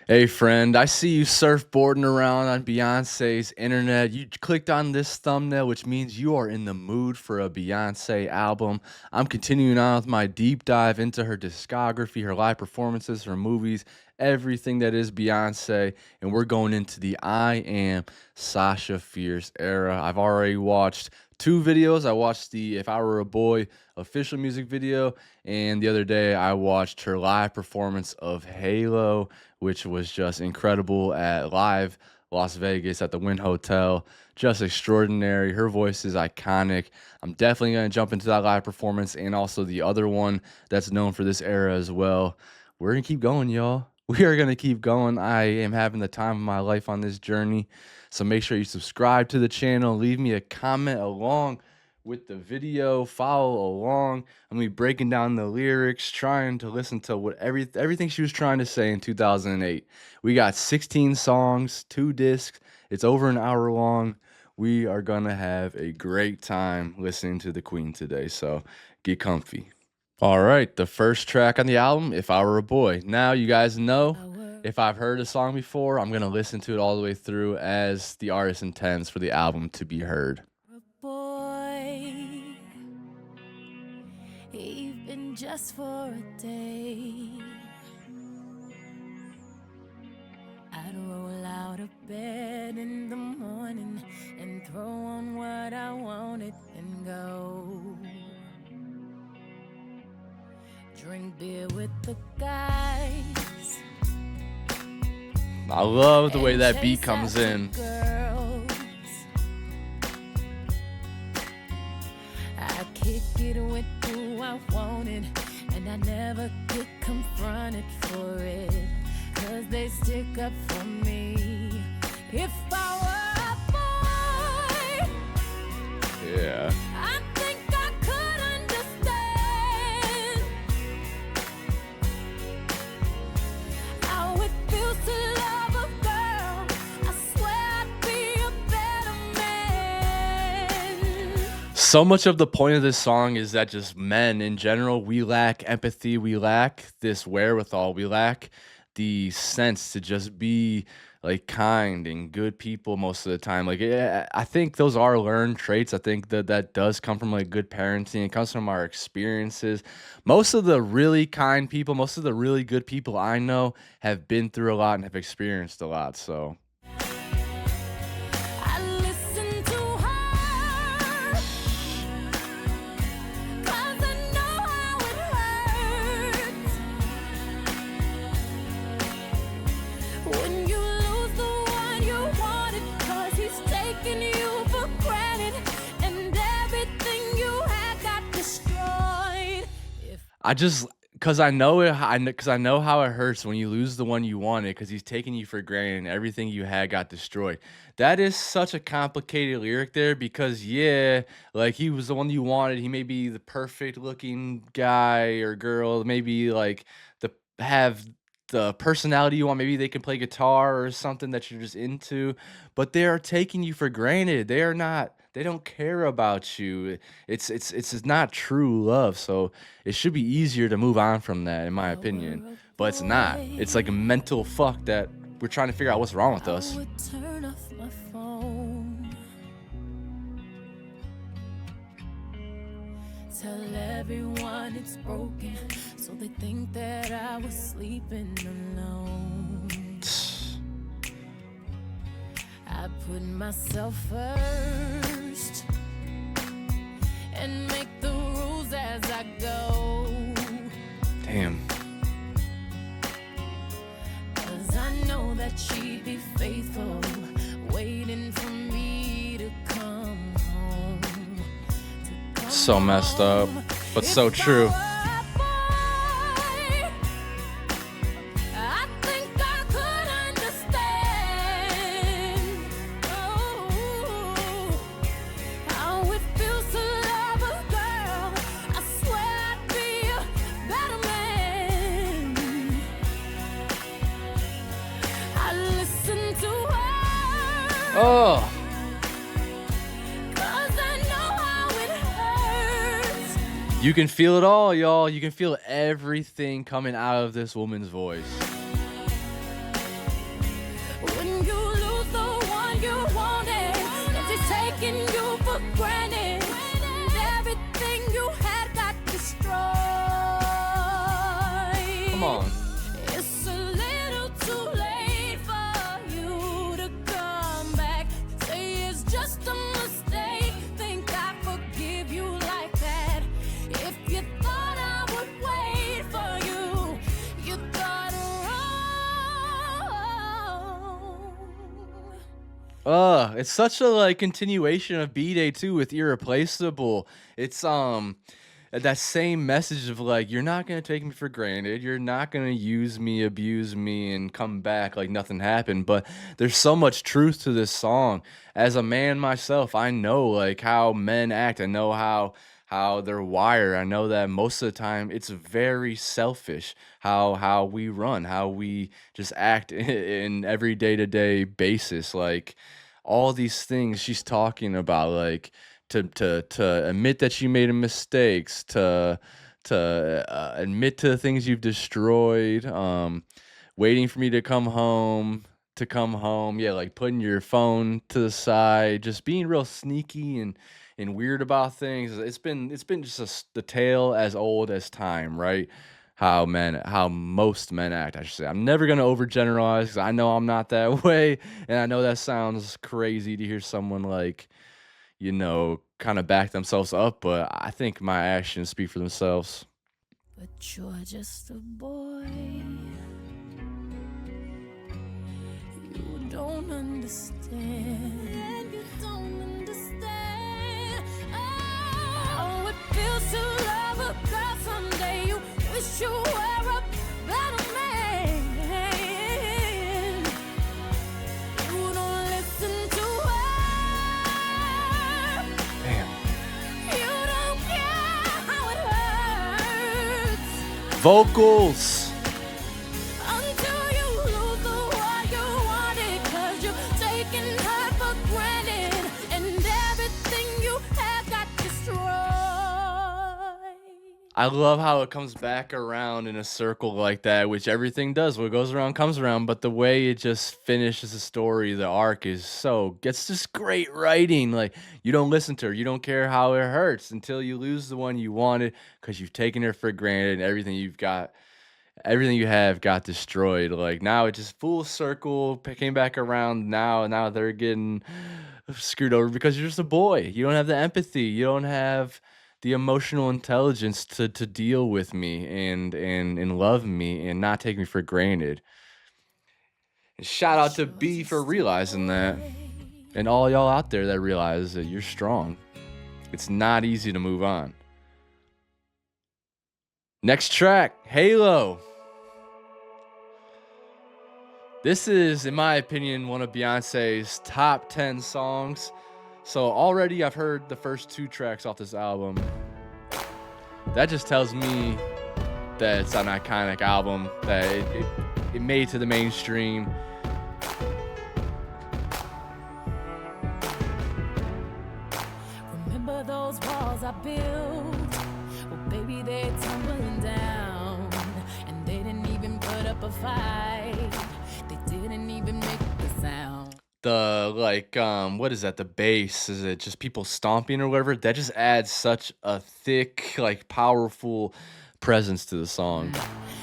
Hey friend, I see you surfboarding around on Beyonce's internet. You clicked on this thumbnail, which means you are in the mood for a Beyonce album. I'm continuing on with my deep dive into her discography, her live performances, her movies, everything that is Beyonce. And we're going into the I Am Sasha Fierce era. I've already watched two videos. I watched the If I Were a Boy official music video, and the other day I watched her live performance of Halo, which was just incredible at live Las Vegas at the Wynn Hotel. Just extraordinary. Her voice is iconic. I'm definitely going to jump into that live performance and also the other one that's known for this era as well. We're going to keep going, y'all. We are going to keep going. I am having the time of my life on this journey. So make sure you subscribe to the channel. Leave me a comment along with the video, follow along. I'm gonna be breaking down the lyrics, trying to listen to what everything she was trying to say in 2008. We got 16 songs, 2 discs. It's over an hour long. We are gonna have a great time listening to the Queen today, so get comfy. All right, the first track on the album, If I Were a Boy. Now you guys know if I've heard a song before, I'm gonna listen to it all the way through as the artist intends for the album to be heard. Even just for a day, I'd roll out of bed in the morning and throw on what I wanted and go drink beer with the guys. I love the way that beat comes in. I kick it with who I wanted, and I never get confronted for it, 'cause they stick up for me. If I were a boy, Yeah. I think I could understand how it feels to love a girl. I swear I'd be a better man. So much of the point of this song is that just men in general, we lack empathy, we lack this wherewithal, we lack the sense to just be like kind and good people most of the time. Like, yeah, I think those are learned traits. I think that that does come from like good parenting. It comes from our experiences. Most of the really kind people, most of the really good people I know have been through a lot and have experienced a lot. So I listen to her, 'cause I know how it hurts when you lose the one you wanted, 'cause he's taking you for granted, and everything you had got destroyed. cause I know it, cause I know how it hurts when you lose the one you wanted, cause he's taking you for granted and everything you had got destroyed. That is such a complicated lyric there because yeah, like he was the one you wanted. He may be the perfect looking guy or girl, maybe like the have the personality you want. Maybe they can play guitar or something that you're just into, but they are taking you for granted. They are not. They don't care about you. It's not true love. So it should be easier to move on from that, in my opinion. But it's not. It's like a mental fuck that we're trying to figure out what's wrong with us. I would turn off my phone, tell everyone it's broken, so they think that I was sleeping alone. I put myself first and make the rules as I go. Damn. 'Cause I know that she'd be faithful, waiting for me to come home. So messed up, but so true. Oh. 'Cause I know how it hurts. You can feel it all, y'all. You can feel everything coming out of this woman's voice. granted, and everything you had got destroyed. Come on. It's a little too late for you to come back. Say it's just a mistake. Think I forgive you like that. If you thought I would wait for you, you thought wrong. It's such a like continuation of B-Day too with Irreplaceable. It's that same message of like you're not gonna take me for granted, you're not gonna use me, abuse me, and come back like nothing happened. But there's so much truth to this song. As a man myself, I know like how men act. I know how they're wired. I know that most of the time it's very selfish how we run, how we just act in every day-to-day basis. Like all these things she's talking about, like to admit that you made a mistakes, to admit to the things you've destroyed, waiting for me to come home, yeah, like putting your phone to the side, just being real sneaky and weird about things. It's been just the tale as old as time, right? How most men act, I should say. I'm never gonna overgeneralize because I know I'm not that way, and I know that sounds crazy to hear someone like, kind of back themselves up, but I think my actions speak for themselves. But you're just a boy. You don't understand. You don't understand. Oh, it feels to love a girl someday. You wish you were a better man. You don't listen to her. Damn. You don't care how it hurts. Vocals. Until you lose the one you wanted, 'cause you've taken her for granted, and everything you have got destroyed. I love how it comes back around in a circle like that, which everything does. What goes around comes around, but the way it just finishes the story, the arc gets just great writing. Like, you don't listen to her, you don't care how it hurts until you lose the one you wanted because you've taken her for granted and everything you have got destroyed. Like, now it just full circle came back around. Now they're getting screwed over because you're just a boy. You don't have the empathy, you don't have the emotional intelligence to deal with me and love me and not take me for granted. And shout out to B for realizing that, and all y'all out there that realize that you're strong. It's not easy to move on. Next track, Halo. This is, in my opinion, one of Beyonce's top 10 songs. So already I've heard the first 2 tracks off this album. That just tells me that it's an iconic album, that it made it to the mainstream. Remember those walls I built? Well, baby, they're tumbling down, and they didn't even put up a fight. They didn't even make the sound. The what is that? The bass, is it just people stomping or whatever? That just adds such a thick, like powerful presence to the song.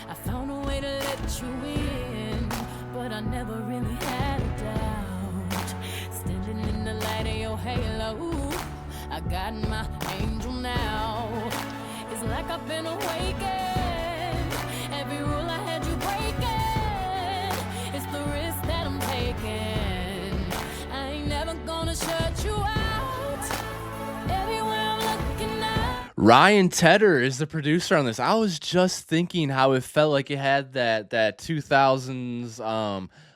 I found a way to let you in, but I never really had a doubt. Standing in the light of your halo, I got my angel now. It's like I've been awakened. Every rule I had you breaking. It's the risk that I'm taking. I ain't never gonna shut you out. Everywhere I'm looking now. Ryan Tedder is the producer on this. I was just thinking how it felt like it had that 2000s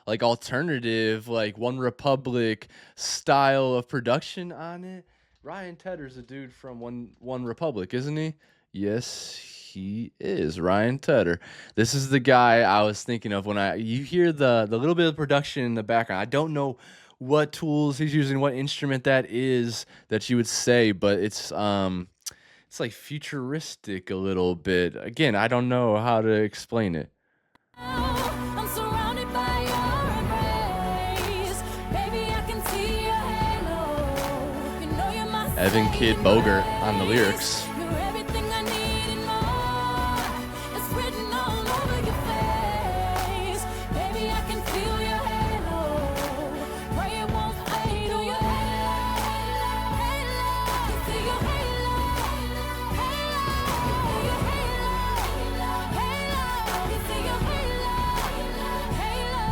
like alternative, like One Republic style of production on it. Ryan Tedder's a dude from One Republic, isn't he? Yes, he is. Ryan Tedder. This is the guy I was thinking of when you hear the little bit of production in the background. I don't know what tools he's using, what instrument that is that you would say, but it's like futuristic a little bit. Again, I don't know how to explain it. I'm surrounded by your embrace. Baby, I can see your halo. You know you're my Evan Kid Bogert on the lyrics. You're everything I need and more. It's written all over your face. Baby, I can feel your halo. Pray it won't fade. Oh, your halo, halo. You see your halo, halo. Your halo, halo. You see your halo, halo.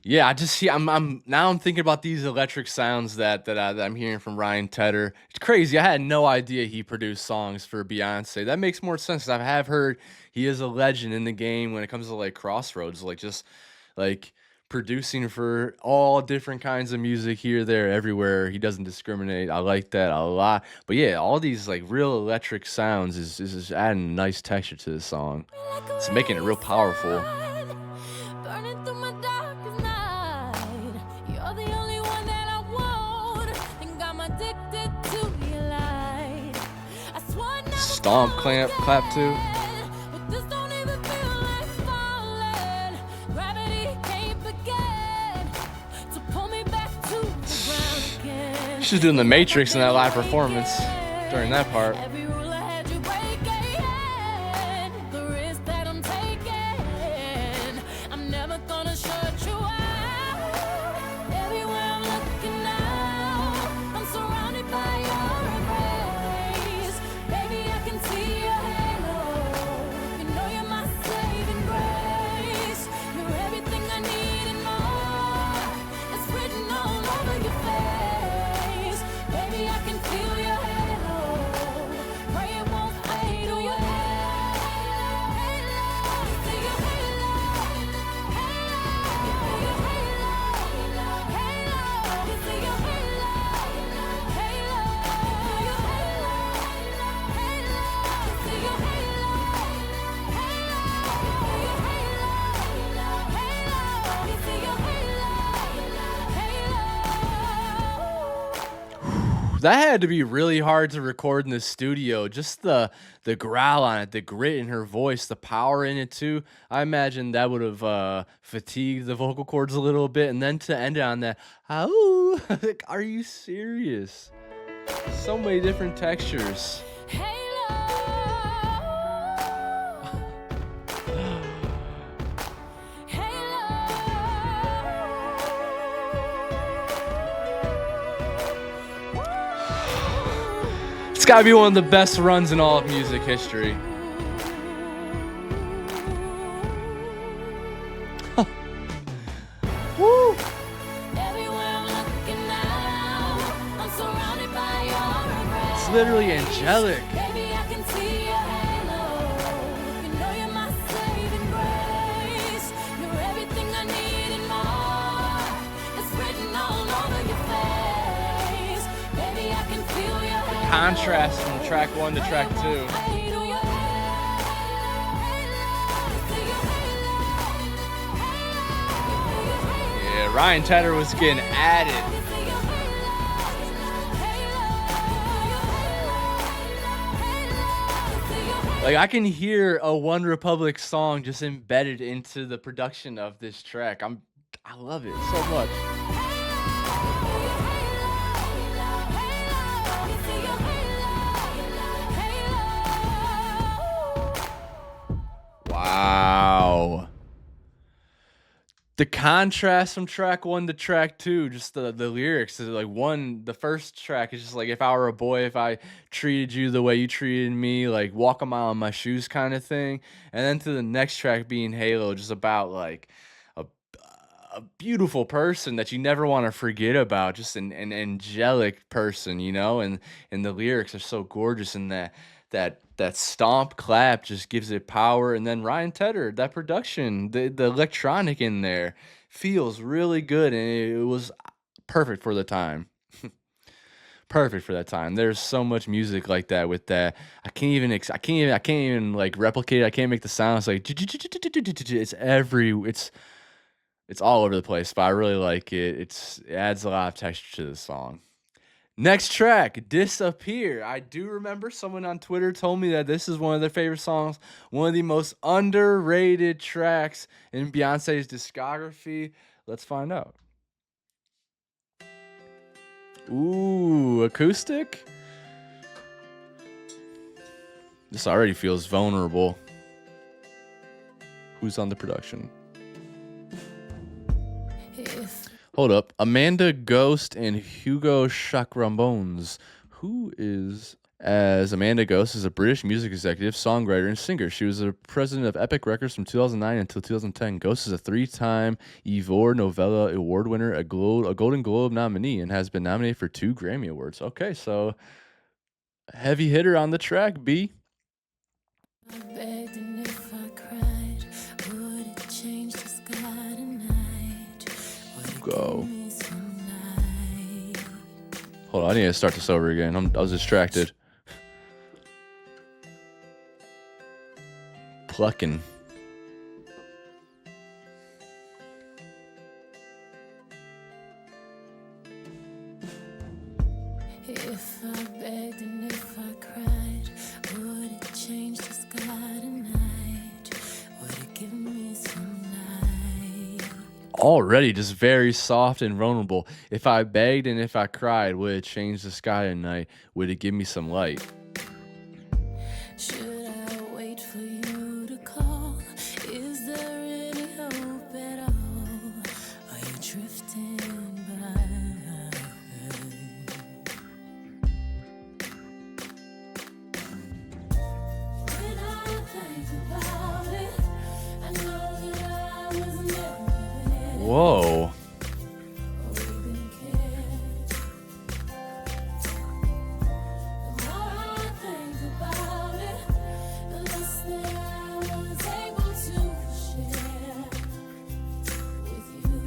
Yeah, I just see. I'm thinking about these electric sounds that I'm hearing from Ryan Tedder. It's crazy. I had no idea he produced songs for Beyonce. That makes more sense. I have heard he is a legend in the game when it comes to like Crossroads, like just like producing for all different kinds of music here, there, everywhere. He doesn't discriminate. I like that a lot. But yeah, all these like real electric sounds is just adding a nice texture to the song. It's making it real powerful. Burning through my darkest night. You're the only one that I want. Think I'm addicted to your light. I swore I'd never Stomp, fall clap too. again, but this don't even feel like falling. Gravity can't begin to pull me back to the ground again. She's doing the Matrix in that live performance during that part. Every rule I had you breaking, the risk that I'm taking, I'm never gonna shut you out. Everywhere I'm looking now, I'm surrounded by your embrace. Baby, I can see your halo. You know you're my saving grace. You're everything I need and more. It's written all over your face. Baby, I can feel your halo. Pray it won't fade. Oh, your halo, halo. You see your halo, halo. Your halo, halo. You see your halo, halo. Your halo, halo. You see your halo, halo. Your halo, halo. You see your halo, halo. That had to be really hard to record in the studio. Just the growl on it, the grit in her voice, the power in it too. I imagine that would have fatigued the vocal cords a little bit, and then to end it on that, oh, like, are you serious? So many different textures. It's got to be one of the best runs in all of music history. Woo! It's literally angelic. Baby, I can see your halo. You know you're my saving grace. You're everything I need and more. It's written all over your face. Baby, I can feel your halo. Contrast from track 1 to track 2. Yeah, Ryan Tedder was getting added. Like, I can hear a One Republic song just embedded into the production of this track. I love it so much. Wow. The contrast from track 1 to track 2, just the lyrics, is like the first track is just like, if I were a boy, if I treated you the way you treated me, like walk a mile in my shoes kind of thing. And then to the next track being Halo, just about like a beautiful person that you never want to forget about, just an angelic person, you know, and the lyrics are so gorgeous, and that stomp clap just gives it power. And then Ryan Tedder, that production, the electronic in there feels really good, and it was perfect for the time. Perfect for that time. There's so much music like that with that. I can't even like replicate it. I can't make the sounds like it's all over the place, but I really like it. It adds a lot of texture to the song. Next track, Disappear. I do remember someone on Twitter told me that this is one of their favorite songs, one of the most underrated tracks in Beyonce's discography. Let's find out. Ooh, acoustic? This already feels vulnerable. Who's on the production? Hold up. Amanda Ghost and Hugo Chacrambones. Who is... As Amanda Ghost is a British music executive, songwriter, and singer. She was the president of Epic Records from 2009 until 2010. Ghost is a 3-time Ivor Novella Award winner, a Golden Globe nominee, and has been nominated for 2 Grammy Awards. Okay, so heavy hitter on the track, B. I begged and if I cried, would it change the sky tonight? Would it Go. give me some light? Hold on, I need to start this over again. I was distracted. Plucking. If I begged and if I cried, would it change the sky tonight? Would it give me some light? Already just very soft and vulnerable. If I begged and if I cried, would it change the sky tonight? Would it give me some light? Should I wait for you to call? Is there any hope at all? Are you drifting by? When I think about it, I know that I was never there. Whoa. Or even cared. The more I think about it, the less that I was able to share with you.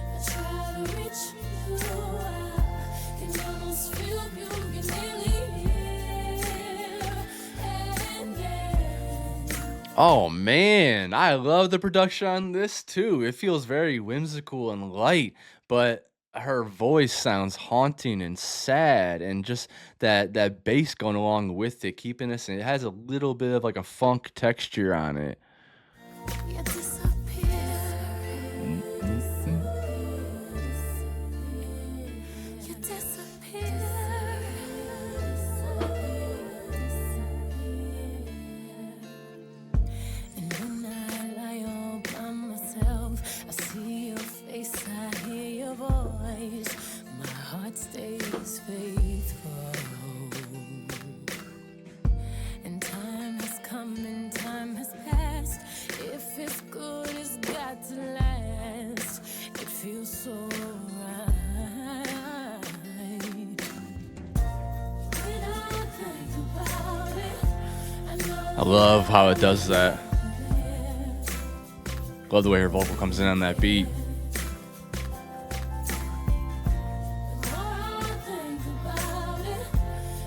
I try to reach you, I can almost feel you get nearly here, and then Oh man, I love the production on this too. It feels very whimsical and light, but her voice sounds haunting and sad, and just that bass going along with it, keeping us. And it has a little bit of like a funk texture on it. you disappear. You disappear. And when I lie all by myself, I see your face, I hear your voice. My heart stays faithful. And time has come and time has passed. If it's good, it's got to last. It feels so right. When I think about it, I know I love how it does that. Love the way her vocal comes in on that beat. the more I think about it,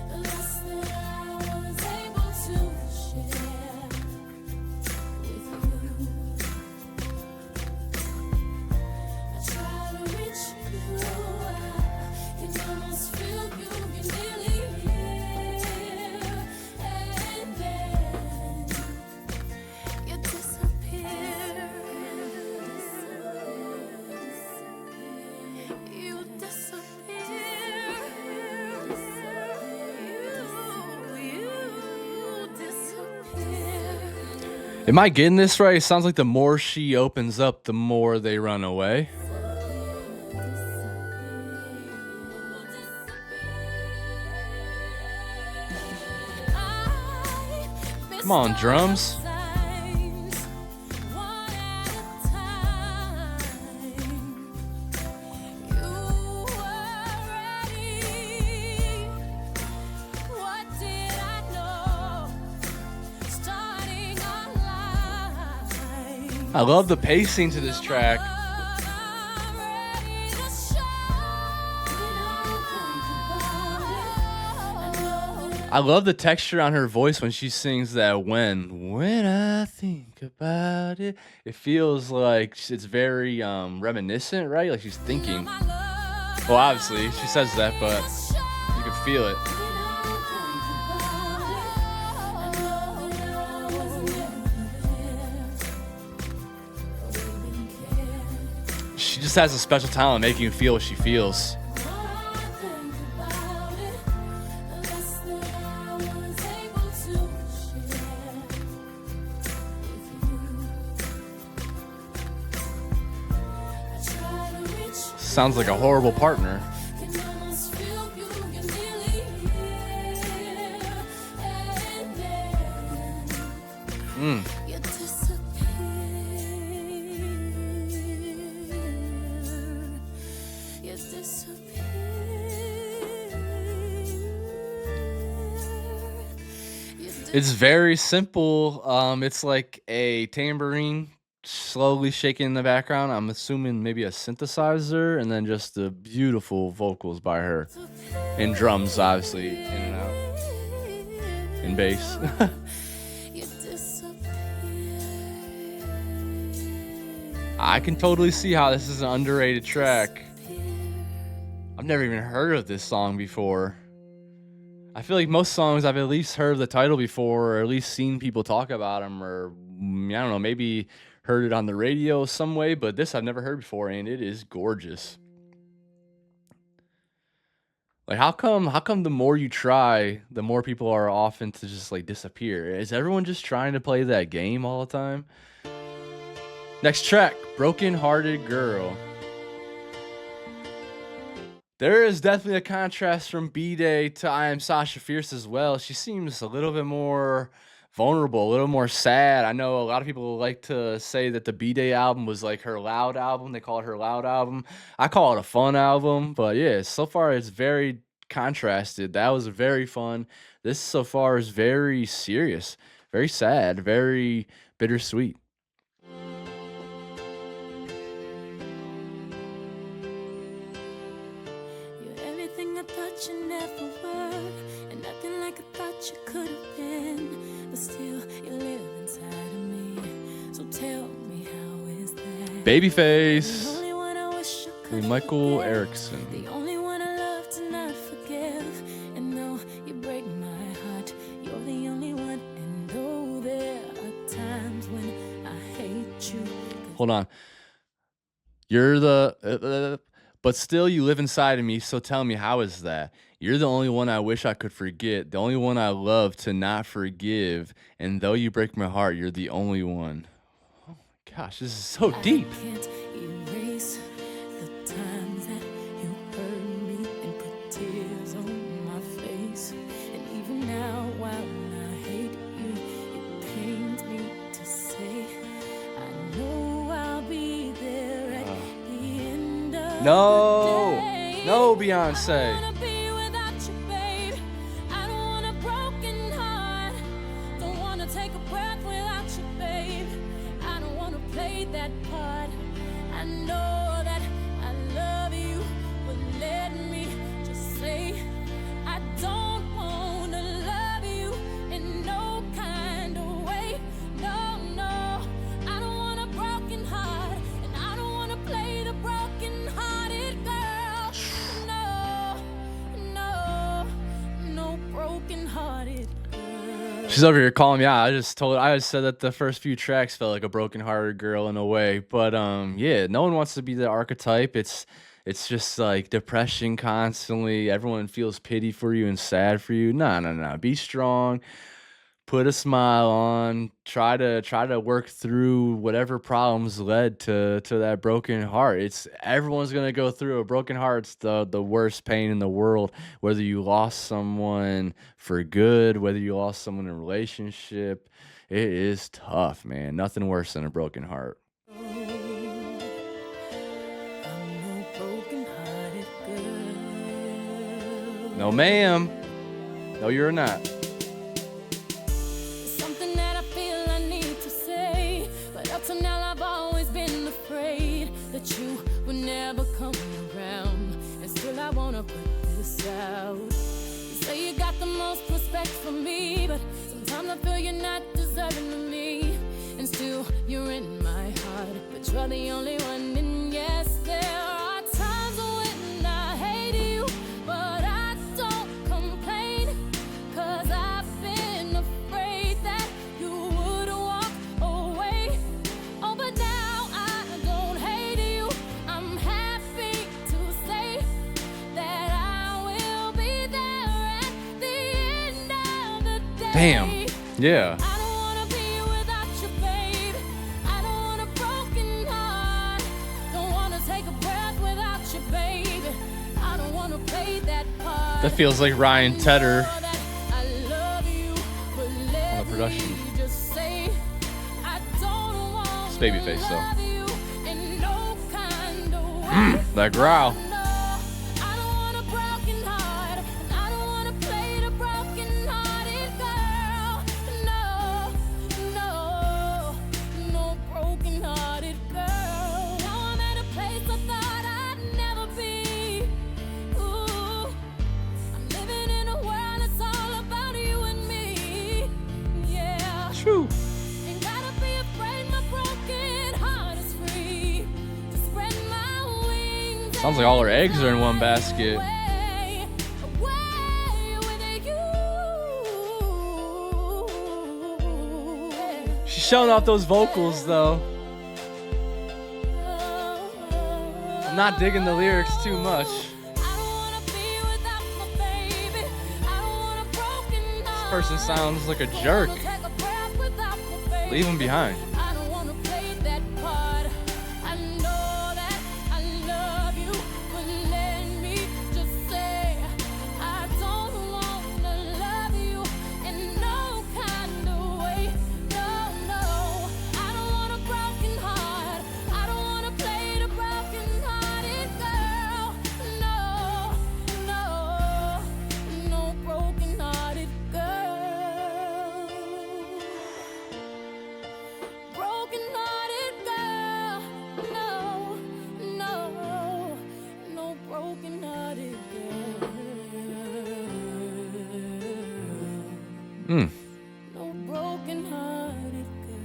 the less that I was able to share with you. I try to reach you, I can almost feel you get nearly here, and then you disappear. You disappear. You disappear. Am I getting this right? It sounds like the more she opens up, the more they run away. Come on, drums. I love the pacing to this track. I love the texture on her voice when she sings that when I think about it. It feels like it's very reminiscent, right? Like she's thinking. Well, obviously, she says that, but you can feel it. She just has a special talent making you feel what she feels. Sounds like a horrible partner. It's very simple. It's like a tambourine slowly shaking in the background. I'm assuming maybe a synthesizer, and then just the beautiful vocals by her. And drums, obviously, in and out. And bass. I can totally see how this is an underrated track. I've never even heard of this song before. I feel like most songs I've at least heard the title before, or at least seen people talk about them, or I don't know, maybe heard it on the radio some way, but this I've never heard before, and it is gorgeous. Like, how come the more you try, the more people are often to just like disappear? Is everyone just trying to play that game all the time? Next track, Brokenhearted Girl. There is definitely a contrast from B-Day to I Am SASHA FIERCE as well. She seems a little bit more vulnerable, a little more sad. I know a lot of people like to say that the B-Day album was like her loud album. They call it her loud album. I call it a fun album. But yeah, so far it's very contrasted. That was very fun. This so far is very serious, very sad, very bittersweet. You never were, and nothing like I thought you could have been, but still you live inside of me. So tell me, how is that? Babyface. The only one I wish I could Michael forget. Erickson. The only one I love to not forgive. And though you break my heart, you're the only one. And though there are times when I hate you. Hold on. You're the but still you live inside of me, so tell me, how is that? You're the only one I wish I could forget, the only one I love to not forgive, and though you break my heart, you're the only one. Oh my gosh, this is so deep. I can't erase the times that you hurt me and put tears on my face. And even now, while I hate you, it pains me to say I know I'll be there at the end of No, the day. no, I Beyonce. don't wanna be without you, babe. I don't want a broken heart. Don't wanna take a breath without you, babe. I don't wanna play that part. I know that I love you, but let me just say I don't wanna love you in no kind of way. No, no, I don't want a broken heart, and I don't wanna play the broken-hearted girl. No, no, no broken-hearted girl. She's over here calling me out. I just said that the first few tracks felt like a broken-hearted girl in a way. But yeah, no one wants to be the archetype. It's just like depression constantly. Everyone feels pity for you and sad for you. No. Be strong. Put a smile on. Try to work through whatever problems led to that broken heart. Everyone's gonna go through a broken heart. It's the worst pain in the world. Whether you lost someone for good, whether you lost someone in a relationship, it is tough, man. Nothing worse than a broken heart. I'm no broken-hearted girl. No, ma'am. No, you're not. It's something that I feel I need to say, but up to now I've always been afraid that you would never come around, and still I wanna put this out. You say you got the most respect for me, but sometimes I feel you're not deserving of me, and still you're in my heart, but you're the only one. And yes, there are times when I hate you, but I don't complain, 'cause I've been afraid that you would walk away. Oh, but now I don't hate you, Damn. Yeah. I don't wanna be without you, babe. I don't want a broken heart. Don't wanna take a breath without you, baby. I don't wanna play that part. That feels like Ryan Tedder Know that I love you, but let on the production. me just say I don't want It's Babyface, though. love you in no kind of way. That growl. No, I don't want a broken heart. And I don't wanna play the broken-hearted girl. No, no, no broken-hearted girl. Now I'm at a place I thought I'd never be. Ooh, I'm living in a world that's all about you and me. Yeah. True. Ain't gotta be afraid my broken heart is free to spread my wings. Sounds like all her eggs are in one basket. Away, away with you. She's showing off those vocals, though. I'm not digging the lyrics too much. I don't wanna be without my baby. I don't want a broken This heart. person sounds like a jerk. Take a breath without my baby. Leave him behind. I don't wanna play that part. I know that I love you, but let me just say I don't wanna love you in no kind of way. No, no, I don't want a broken heart. I don't wanna play the broken-hearted girl. No, no, no broken-hearted girl. Broken-hearted girl, no, no, no broken-hearted girl. Mm. No broken-hearted girl.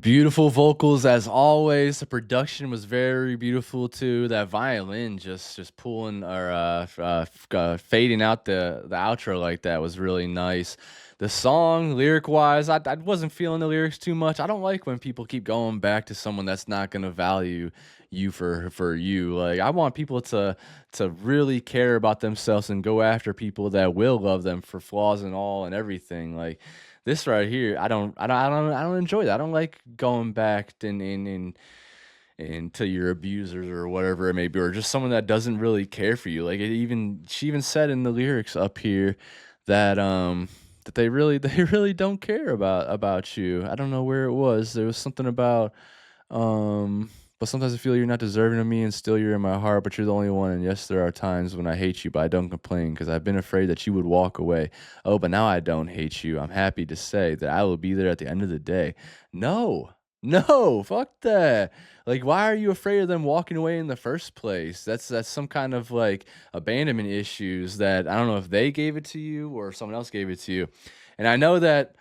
Beautiful vocals as always. The production was very beautiful too. That violin just pulling or fading out the outro like that was really nice. The song, lyric wise, I wasn't feeling the lyrics too much. I don't like when people keep going back to someone that's not gonna value you for you. Like I want people to really care about themselves and go after people that will love them for flaws and all and everything. Like this right here, I don't enjoy that. I don't like going back into your abusers or whatever it may be, or just someone that doesn't really care for you. Like she even said in the lyrics up here that that they really don't care about you. I don't know where it was. There was something about but sometimes I feel you're not deserving of me and still you're in my heart, but you're the only one. And yes, there are times when I hate you, but I don't complain because I've been afraid that you would walk away. Oh, but now I don't hate you. I'm happy to say that I will be there at the end of the day. No, fuck that. Like, why are you afraid of them walking away in the first place? That's some kind of like abandonment issues that I don't know if they gave it to you or someone else gave it to you. And I know that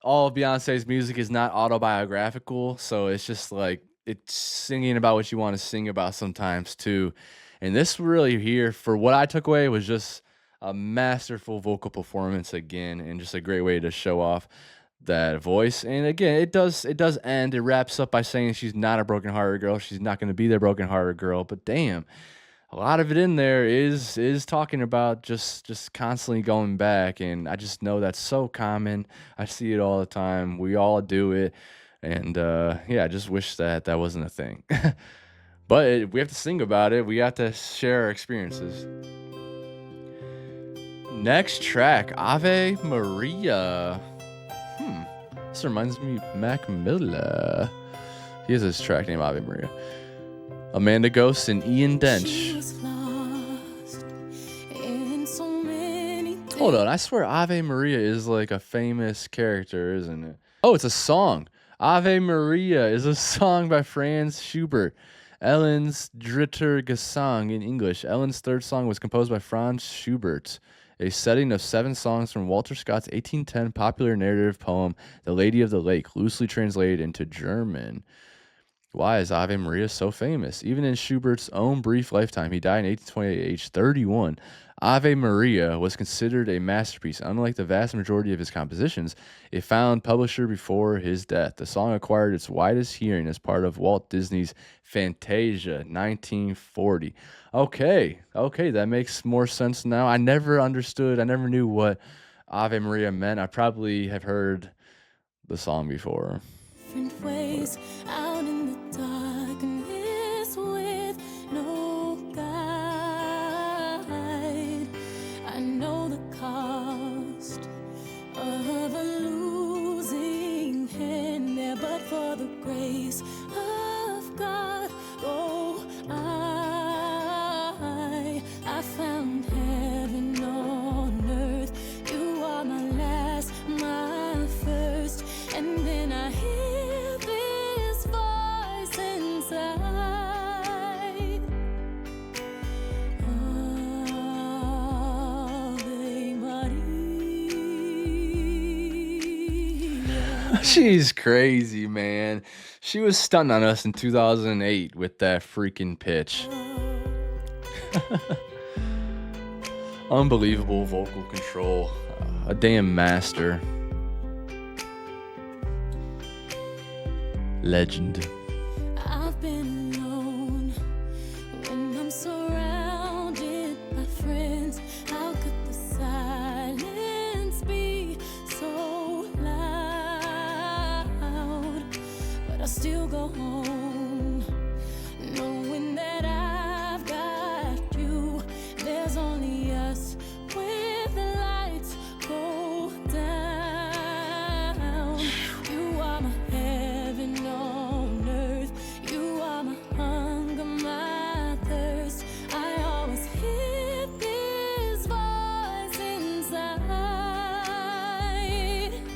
all of Beyonce's music is not autobiographical, so it's just like it's singing about what you want to sing about sometimes too. And this really here, for what I took away, was just a masterful vocal performance again, and just a great way to show off that voice. And again, it does end. It wraps up by saying she's not a broken-hearted girl. She's not going to be their broken-hearted girl. But damn, a lot of it in there is talking about just constantly going back, and I just know that's so common. I see it all the time. We all do it. And yeah, I just wish that wasn't a thing. But we have to sing about it. We have to share our experiences. Next track, Ave Maria. This reminds me of Mac Miller. He has his track named Ave Maria. Amanda Ghost and Ian Dench. Hold on, I swear Ave Maria is like a famous character, isn't it? Oh, it's a song. Ave Maria is a song by Franz Schubert. Ellen's Dritter Gesang in English. Ellen's third song was composed by Franz Schubert, a setting of 7 songs from Walter Scott's 1810 popular narrative poem, The Lady of the Lake, loosely translated into German. Why is Ave Maria so famous? Even in Schubert's own brief lifetime, he died in 1828 at age 31. Ave Maria was considered a masterpiece. Unlike the vast majority of his compositions, it found publisher before his death. The song acquired its widest hearing as part of Walt Disney's Fantasia 1940. Okay, that makes more sense now. I never understood, I never knew what Ave Maria meant. I probably have heard the song before. Different ways out in the darkness with no guide. I know the cost of a losing hand there, but for the grace of God, oh, I found heaven on earth. You are my last, my first, and then I hear this voice inside. Ave Maria. She's crazy, man. She was stunting on us in 2008 with that freaking pitch. Unbelievable vocal control. A damn master. Legend. I've been alone when I'm surrounded by friends. How could the silence be so loud? But I still go home, knowing that I've got you. There's only us when the lights go down. You are my heaven on earth. You are my hunger, my thirst. I always hear this voice inside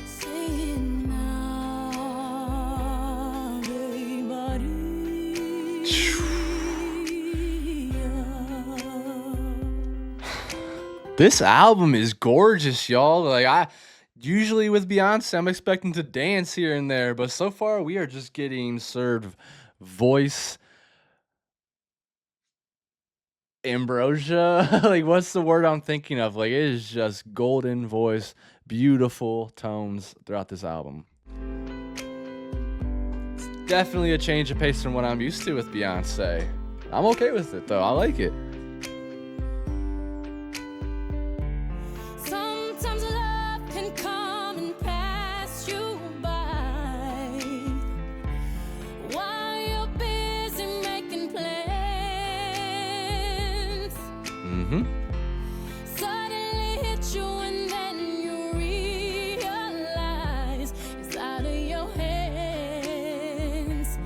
saying, Ave Maria. This album is gorgeous, y'all. Like, I usually with Beyonce, I'm expecting to dance here and there, but so far we are just getting served voice ambrosia. Like, what's the word I'm thinking of? Like, it is just golden voice, beautiful tones throughout this album. It's definitely a change of pace from what I'm used to with Beyonce. I'm okay with it though. I like it. Sometimes love can come and pass you by while you're busy making plans. Suddenly hit you and then you realize it's out of your hands.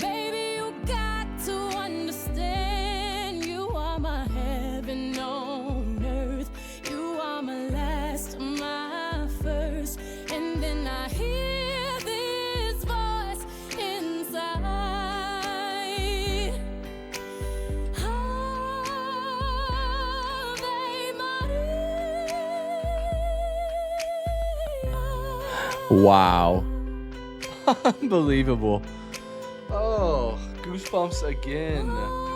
Baby, you got to understand you are my heaven on earth. You are my last, my first, and then I hear this voice inside. Ave Maria. Wow. Unbelievable. Oh, goosebumps again. Ave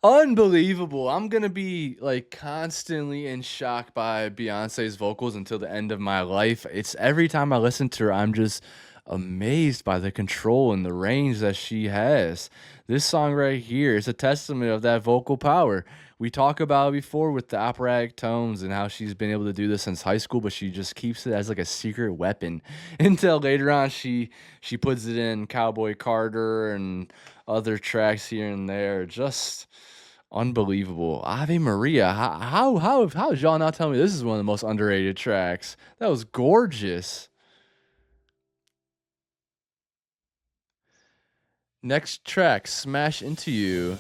Unbelievable. I'm gonna be like constantly in shock by Beyonce's vocals until the end of my life. It's every time I listen to her, I'm just amazed by the control and the range that she has. This song right here is a testament of that vocal power. We talk about it before with the operatic tones and how she's been able to do this since high school, but she just keeps it as like a secret weapon until later on she puts it in Cowboy Carter and other tracks here and there. Just unbelievable. Ave Maria. How is y'all not telling me this is one of the most underrated tracks? That was gorgeous. Next track, Smash Into You.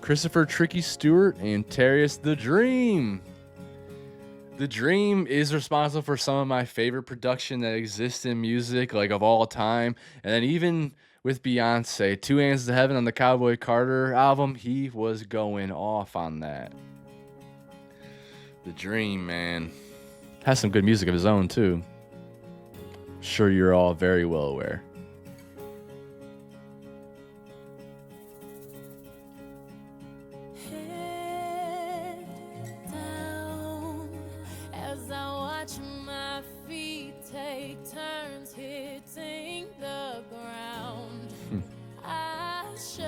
Christopher Tricky Stewart and Terrius the Dream. The Dream is responsible for some of my favorite production that exists in music, like of all time. And then even with Beyonce, Two Hands to Heaven on the Cowboy Carter album, he was going off on that. The Dream, man. Has some good music of his own, too. Sure you're all very well aware. Head down as I watch my feet take turns hitting the ground. I should.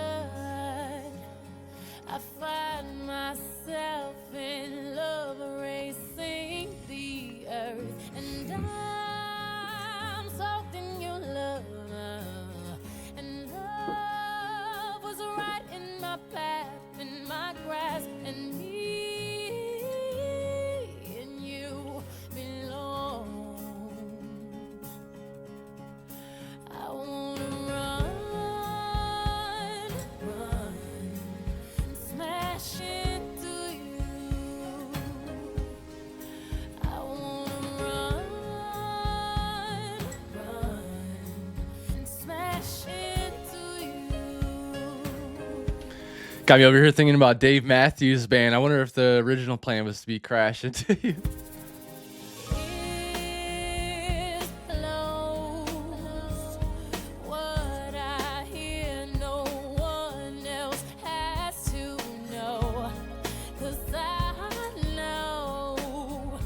I find myself in love racing the earth, and I'm soaked in your love. And love was right in my path, in my grasp, and me and you belong. I wanna run, and smash into you. I wanna run, and smash into you. Got me over here thinking about Dave Matthews Band. I wonder if the original plan was to be Crash Into You. Ears closed. What I hear, no one else has to know. 'Cause I know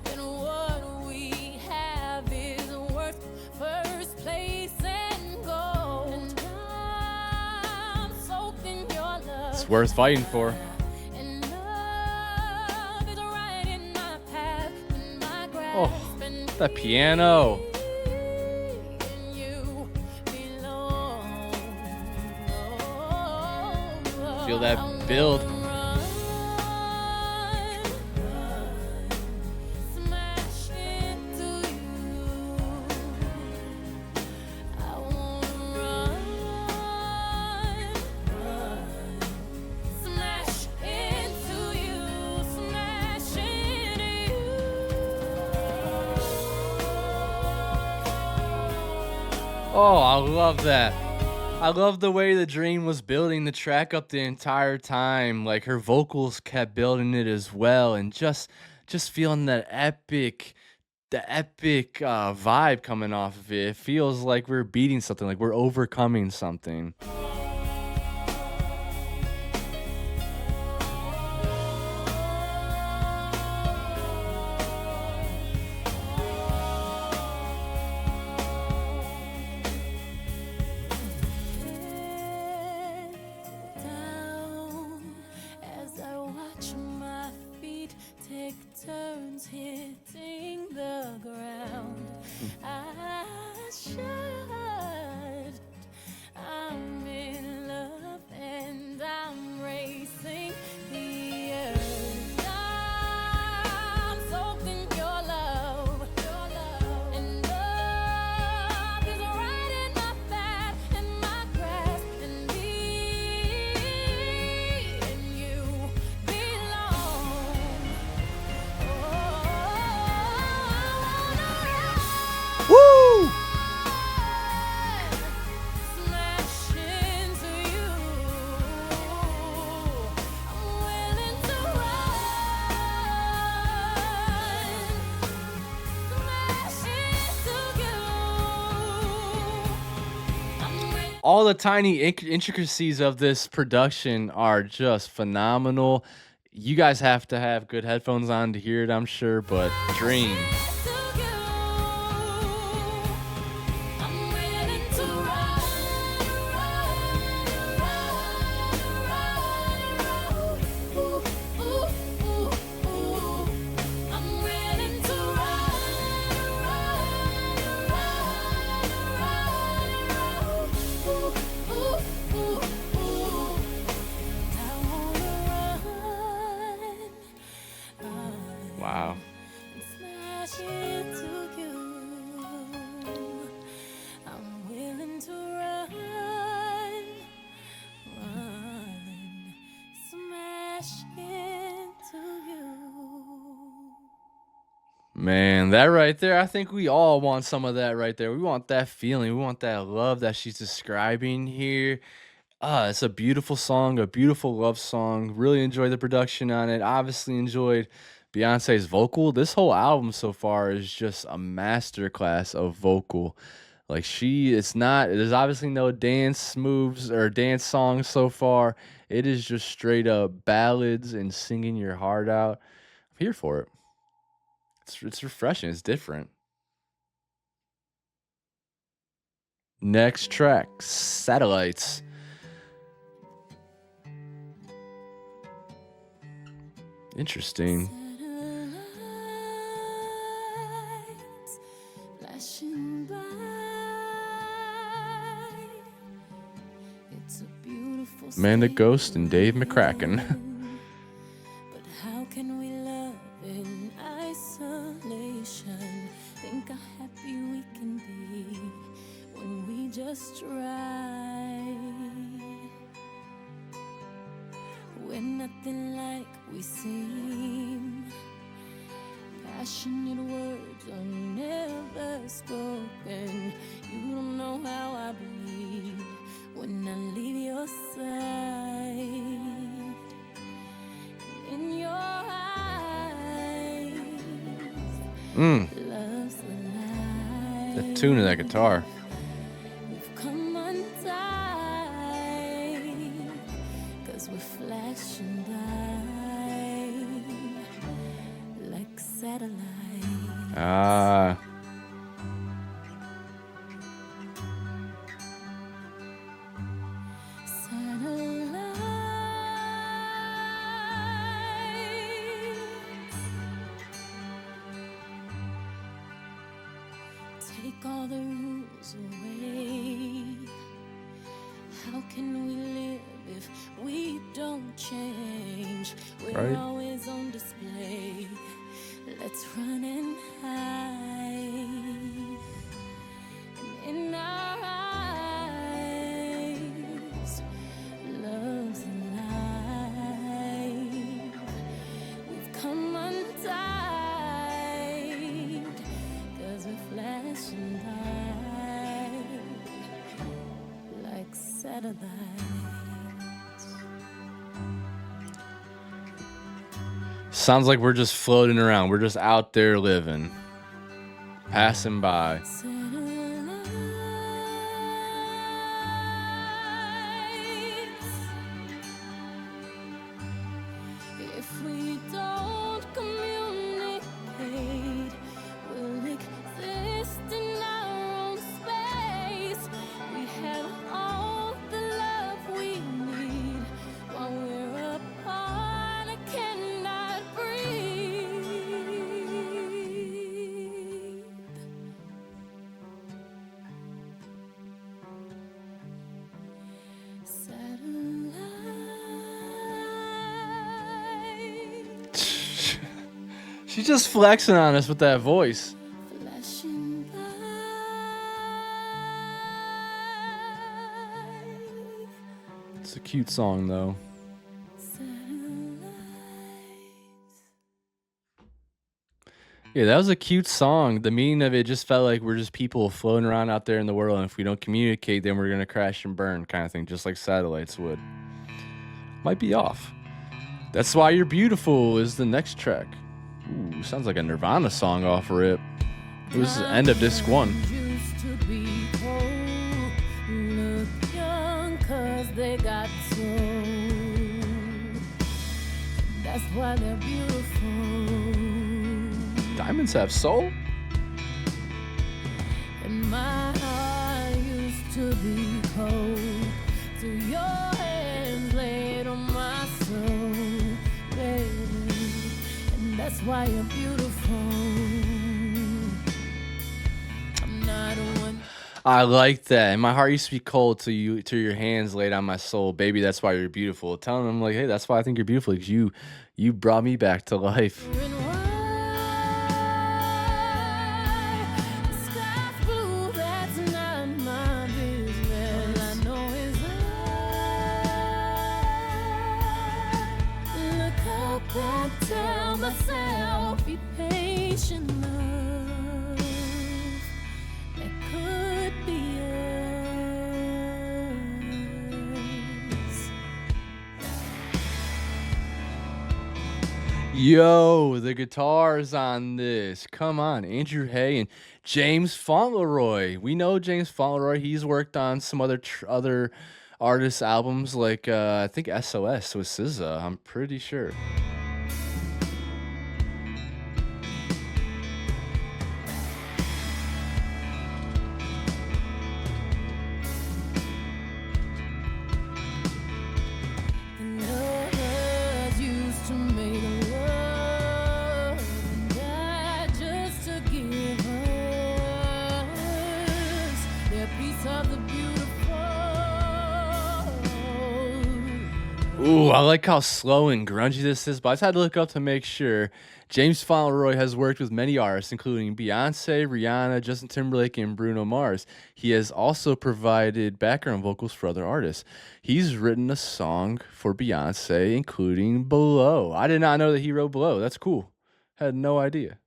that what we have is worth first place and gold. And I'm soaked in your love. It's worth fighting for. And love is right in my path, in my grasp, Oh, and that piano. and you belong. Feel that build. Smash into you. I wanna run, smash into you, smash into you. Oh, I love that. I love the way The Dream was building the track up the entire time. Like her vocals kept building it as well, and just feeling that epic, the epic vibe coming off of it. It feels like we're beating something, like we're overcoming something. Head down as I watch my feet take turns hitting the ground. I should. I'm in love and I'm racing the earth. I'm soaked in your love, and love is right in my path, in my grasp, and me and you belong. Oh, I wanna Woo! smash into you. I'm willing to run, smash into you. I'm willing. All the tiny intricacies of this production are just phenomenal. You guys have to have good headphones on to hear it, I'm sure, but Dream. Wow. Man, that right there, I think we all want some of that right there. We want that feeling. We want that love that she's describing here. It's a beautiful song, a beautiful love song. Really enjoyed the production on it. Obviously enjoyed Beyonce's vocal. This whole album so far is just a masterclass of vocal. Like it's not, there's obviously no dance moves or dance songs so far. It is just straight up ballads and singing your heart out. I'm here for it. It's refreshing. It's different. Next track, Satellites. Interesting. Satellites flashing by. It's a beautiful Amanda state Ghost and Dave we McCracken. live. But how can we love in isolation? Think how happy we can be when we just try. We're nothing like we seem. Passionate words are never spoken. You don't know how I bleed when I leave your side. In your eyes, love's the light. The tune of that guitar. We've come untied, 'cause we're flashing by like satellites. Ah. Take all the rules away. How can we live if we don't change? We're Right. always on display. Let's run and hide. And in our eyes, love's alive. We've come untied, 'cause we're flashing by like satellites. Sounds like we're just floating around. We're just out there living, passing by. If we don't communicate, we'll exist in our own space. We have all the love we need while we're apart. I cannot breathe. Satellite She's just flexing on us with that voice. flashing by. It's a cute song though. Satellites. Yeah, that was a cute song. The meaning of it just felt like we're just people floating around out there in the world, and if we don't communicate, then we're gonna crash and burn, kind of thing, just like satellites would. Might be off. That's Why You're Beautiful is the next track. Ooh, sounds like a Nirvana song off rip. It was the end of disc 1. Used to be cold, look young 'cause they got told. That's why they're beautiful. Diamonds have soul? And my heart used to be cold, till your hands laid on my soul, baby. And that's why you're beautiful. I'm not one. I like that. And my heart used to be cold till your hands laid on my soul. Baby, that's why you're beautiful. Telling them like, hey, that's why I think you're beautiful, because you brought me back to life. And why the sky's blue, that's not my business. I know it's I look up and tell myself, be patient, love. Yo, the guitars on this. Come on, Andrew Hay and James Fauntleroy. We know James Fauntleroy. He's worked on some other artists' albums, like I think SOS with SZA. I'm pretty sure. Lovers used to make love and die just to give us their piece of the beautiful. Ooh, I like how slow and grungy this is, but I just had to look up to make sure. James Fauntleroy has worked with many artists, including Beyonce, Rihanna, Justin Timberlake, and Bruno Mars. He has also provided background vocals for other artists. He's written a song for Beyonce, including Below. I did not know that he wrote Below. That's cool. Had no idea.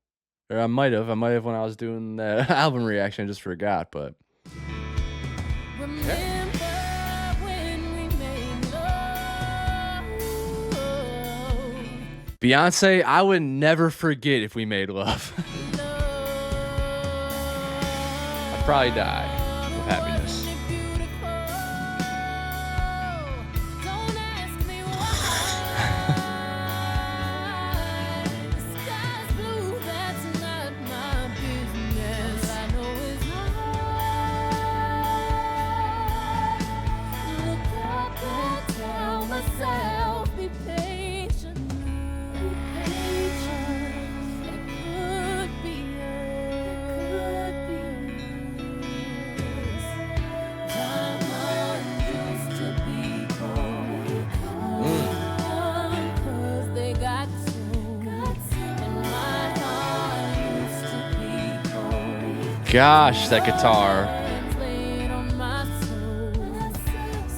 Or I might have when I was doing the album reaction. I just forgot, but Remember when we made love? Beyonce, I would never forget if we made love. I'd probably die with happiness. Don't ask me why. The sky's blue, that's not my business. I know it's not. Look up and tell myself, be patient. Be patient. It could be us. Diamond used to be gold. 'Cause they got sold. And my heart used to be gold. Gosh, that guitar. Hands laid on my soul.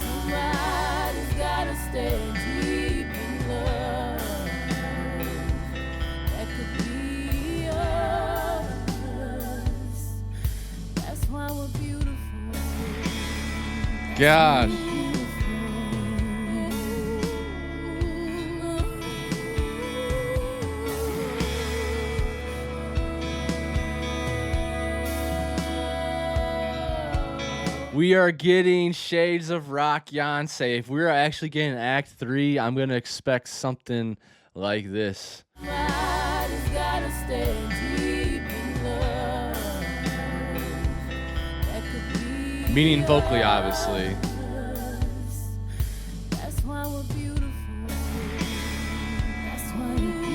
Somebody's gotta stay deep in love. That could be us. That's why we're beautiful. Gosh. We are getting shades of rock Beyonce. If we're actually getting Act 3, I'm going to expect something like this. Somebody's gotta stay deep in love. That could be Meaning vocally, obviously. us. That's why we're beautiful. That's why you're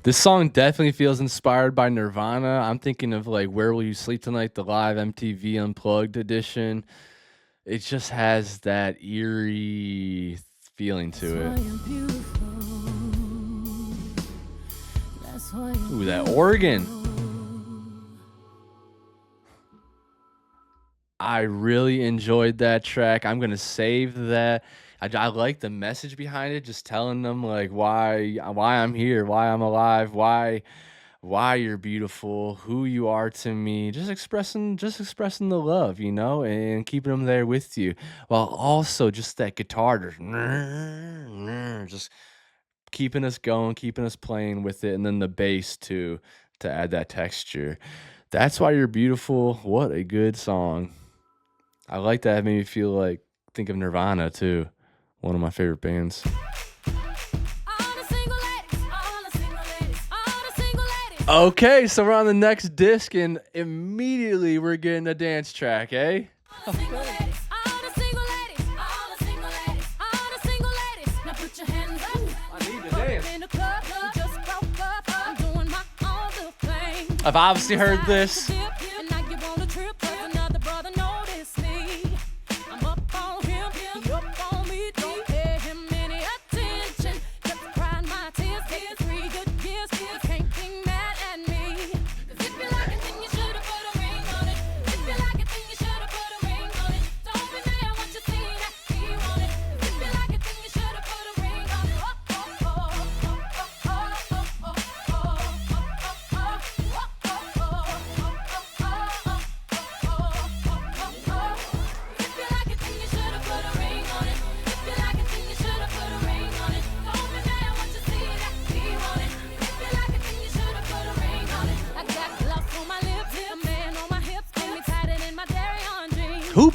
This song definitely feels inspired by Nirvana. I'm thinking of like Where Will You Sleep Tonight, the live MTV Unplugged edition. It just has that eerie feeling to it. Ooh, that organ. I really enjoyed that track. I'm gonna save that. I like the message behind it, just telling them like why I'm here, why I'm alive, why you're beautiful, who you are to me. Just expressing the love, you know, and keeping them there with you, while also just that guitar just keeping us going, keeping us playing with it, and then the bass too to add that texture. That's why you're beautiful. What a good song. I like that. It made me feel like think of Nirvana too. One of my favorite bands. Okay, so we're on the next disc, and immediately we're getting a dance track, eh? I've obviously heard this.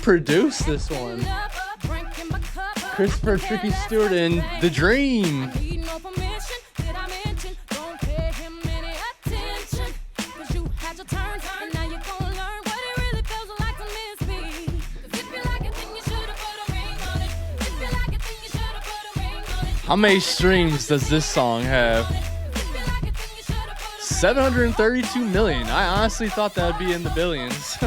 produced this one? Christopher Tricky Stewart and The Dream. How many streams does this song have? 732 million. I honestly thought that would be in the billions.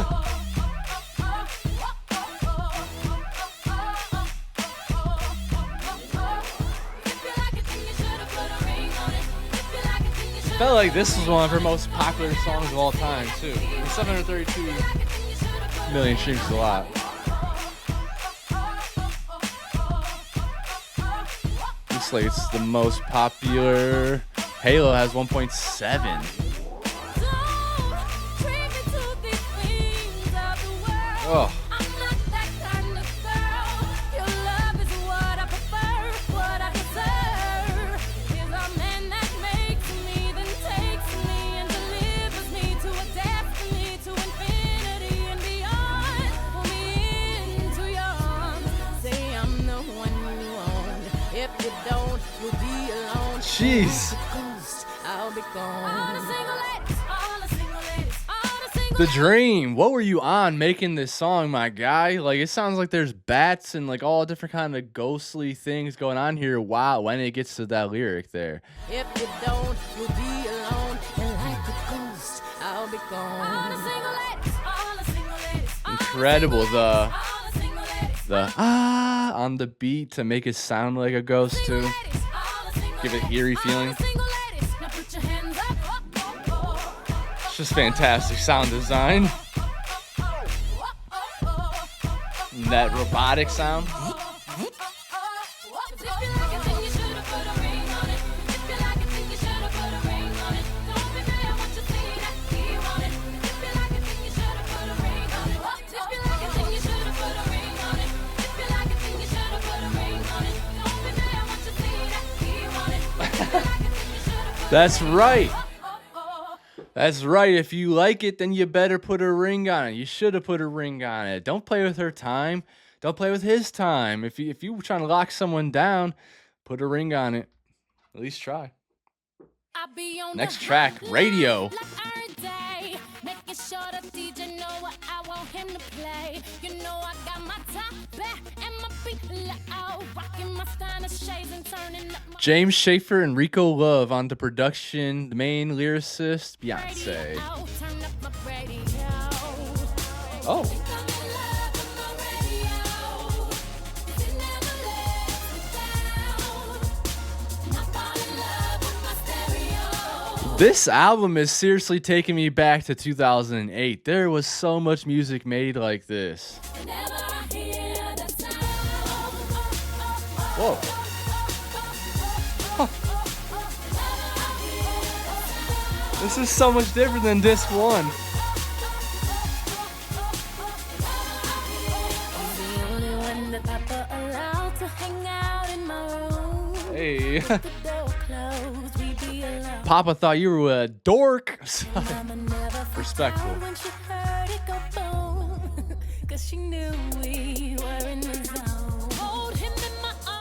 Felt like this was one of her most popular songs of all time, too. And 732 million streams is a lot. Looks like it's the most popular. Halo has 1.7. Oh. Jeez. The Dream. What were you on making this song, my guy? Like, it sounds like there's bats and like all different kind of ghostly things going on here. Wow, when it gets to that lyric there. If you don't, you'll be alone, and like a ghost, I'll be gone. Incredible, the on the beat to make it sound like a ghost too. Give it eerie feeling. It's just fantastic sound design. And that robotic sound. That's right. That's right. If you like it, then you better put a ring on it. You should have put a ring on it. Don't play with her time. Don't play with his time. If you were trying to lock someone down, put a ring on it. At least try. Next track, Radio. James Schaefer and Rico Love on the production. The main lyricist, Beyonce. Oh. This album is seriously taking me back to 2008. There was so much music made like this. Whoa. Huh. This is so much different than disc one. Hey. Papa thought you were a dork. Respectful.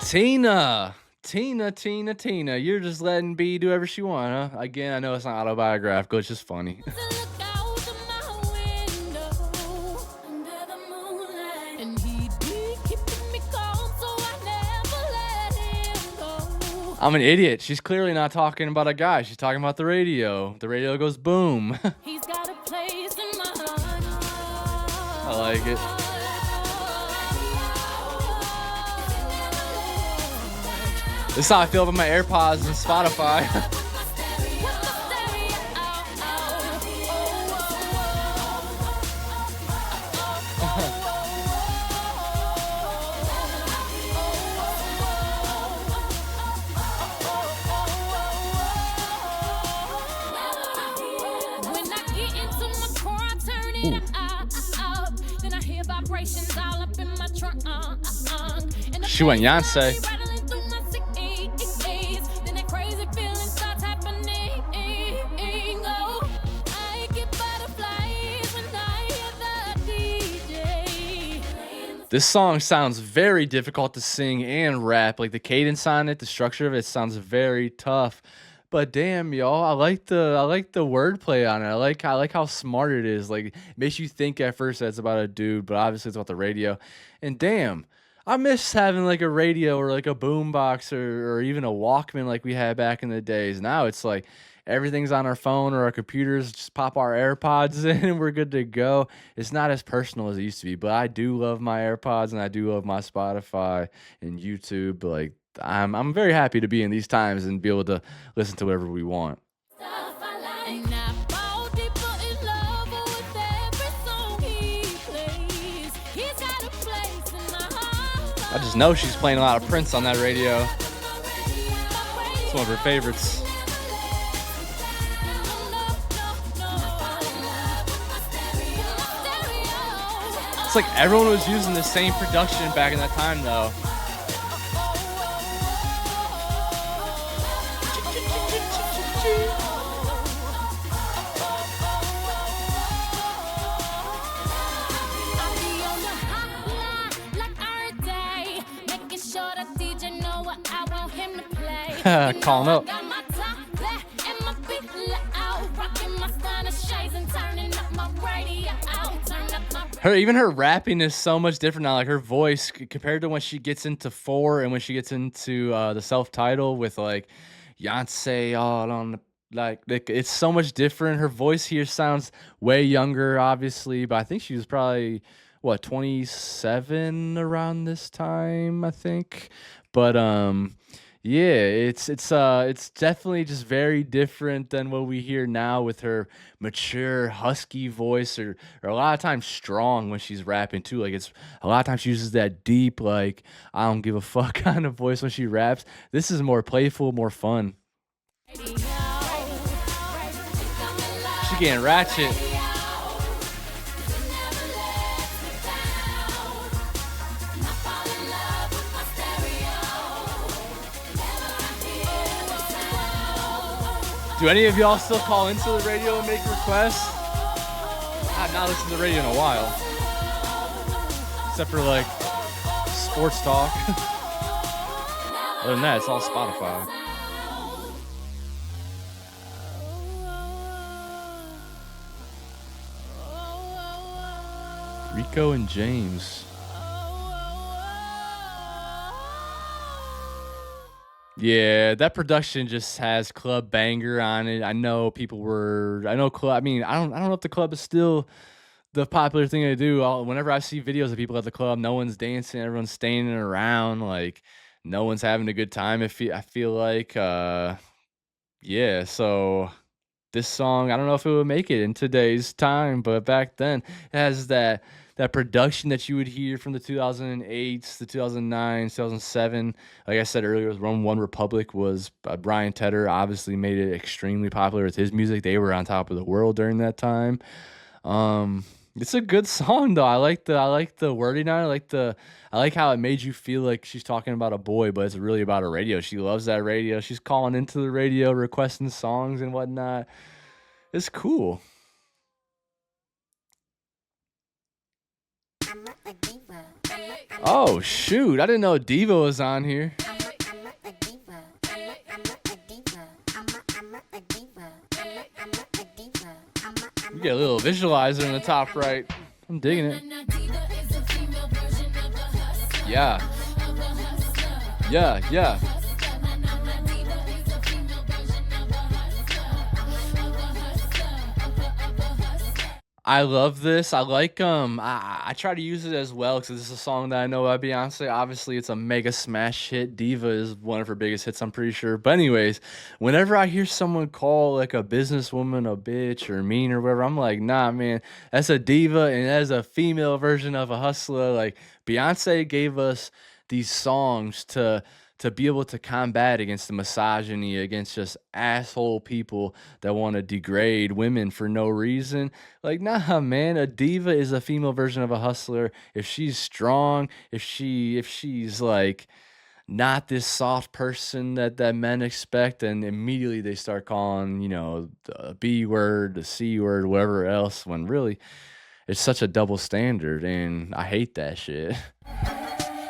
Tina. You're just letting B do whatever she want, huh? Again, I know it's not autobiographical. It's just funny. I'm an idiot. She's clearly not talking about a guy. She's talking about the radio. The radio goes boom. I like it. This is how I feel about my AirPods and Spotify. She went Beyonce. This song sounds very difficult to sing and rap. Like the cadence on it, the structure of it sounds very tough. But damn, y'all, I like the wordplay on it. I like how smart it is. Like it makes you think at first that it's about a dude, but obviously it's about the radio. And damn, I miss having like a radio or like a boombox or even a Walkman like we had back in the days. Now it's like everything's on our phone or our computers. Just pop our AirPods in and we're good to go. It's not as personal as it used to be, but I do love my AirPods and I do love my Spotify and YouTube. Like I'm very happy to be in these times and be able to listen to whatever we want. And I fall deeper in love with every song he plays. He's got a place in my heart. I just know she's playing a lot of Prince on that radio. It's one of her favorites. It's like everyone was using the same production back in that time though. Calling up. Her rapping is so much different now. Like her voice compared to when she gets into four and when she gets into the self title with like Beyonce all on the like it's so much different. Her voice here sounds way younger, obviously, but I think she was probably what 27 around this time, I think. But yeah, it's definitely just very different than what we hear now with her mature husky voice or a lot of times strong when she's rapping too. Like it's a lot of times she uses that deep like I don't give a fuck kind of voice when she raps. This is more playful, more fun. She getting ratchet. Do any of y'all still call into the radio and make requests? I've not listened to the radio in a while. Except for like sports talk. Other than that, it's all Spotify. Rico and James. Yeah, that production just has club banger on it. I know club. I mean, I don't know if the club is still the popular thing to do. Whenever I see videos of people at the club, no one's dancing, everyone's standing around, like no one's having a good time. I feel like, yeah. So this song, I don't know if it would make it in today's time, but back then it has that production that you would hear from the 2008s, the 2009s, 2007. Like I said earlier, with Run One Republic was Brian Tedder obviously made it extremely popular with his music. They were on top of the world during that time. It's a good song though. I like the wording on it. I like how it made you feel like she's talking about a boy, but it's really about a radio. She loves that radio. She's calling into the radio, requesting songs and whatnot. It's cool. Oh shoot! I didn't know Diva was on here. You get a little visualizer in the top right. I'm digging it. Yeah. Yeah, yeah. I love this. I like I try to use it as well because this is a song that I know by Beyonce. Obviously, it's a mega smash hit. Diva is one of her biggest hits, I'm pretty sure. But anyways, whenever I hear someone call like a businesswoman a bitch or mean or whatever, I'm like, nah, man, that's a diva and that's a female version of a hustler. Like Beyonce gave us these songs to be able to combat against the misogyny, against just asshole people that want to degrade women for no reason. Like, nah, man, a diva is a female version of a hustler. If she's strong, if she's like not this soft person that men expect, and immediately they start calling, the B word, the C word, whatever else, when really it's such a double standard, and I hate that shit.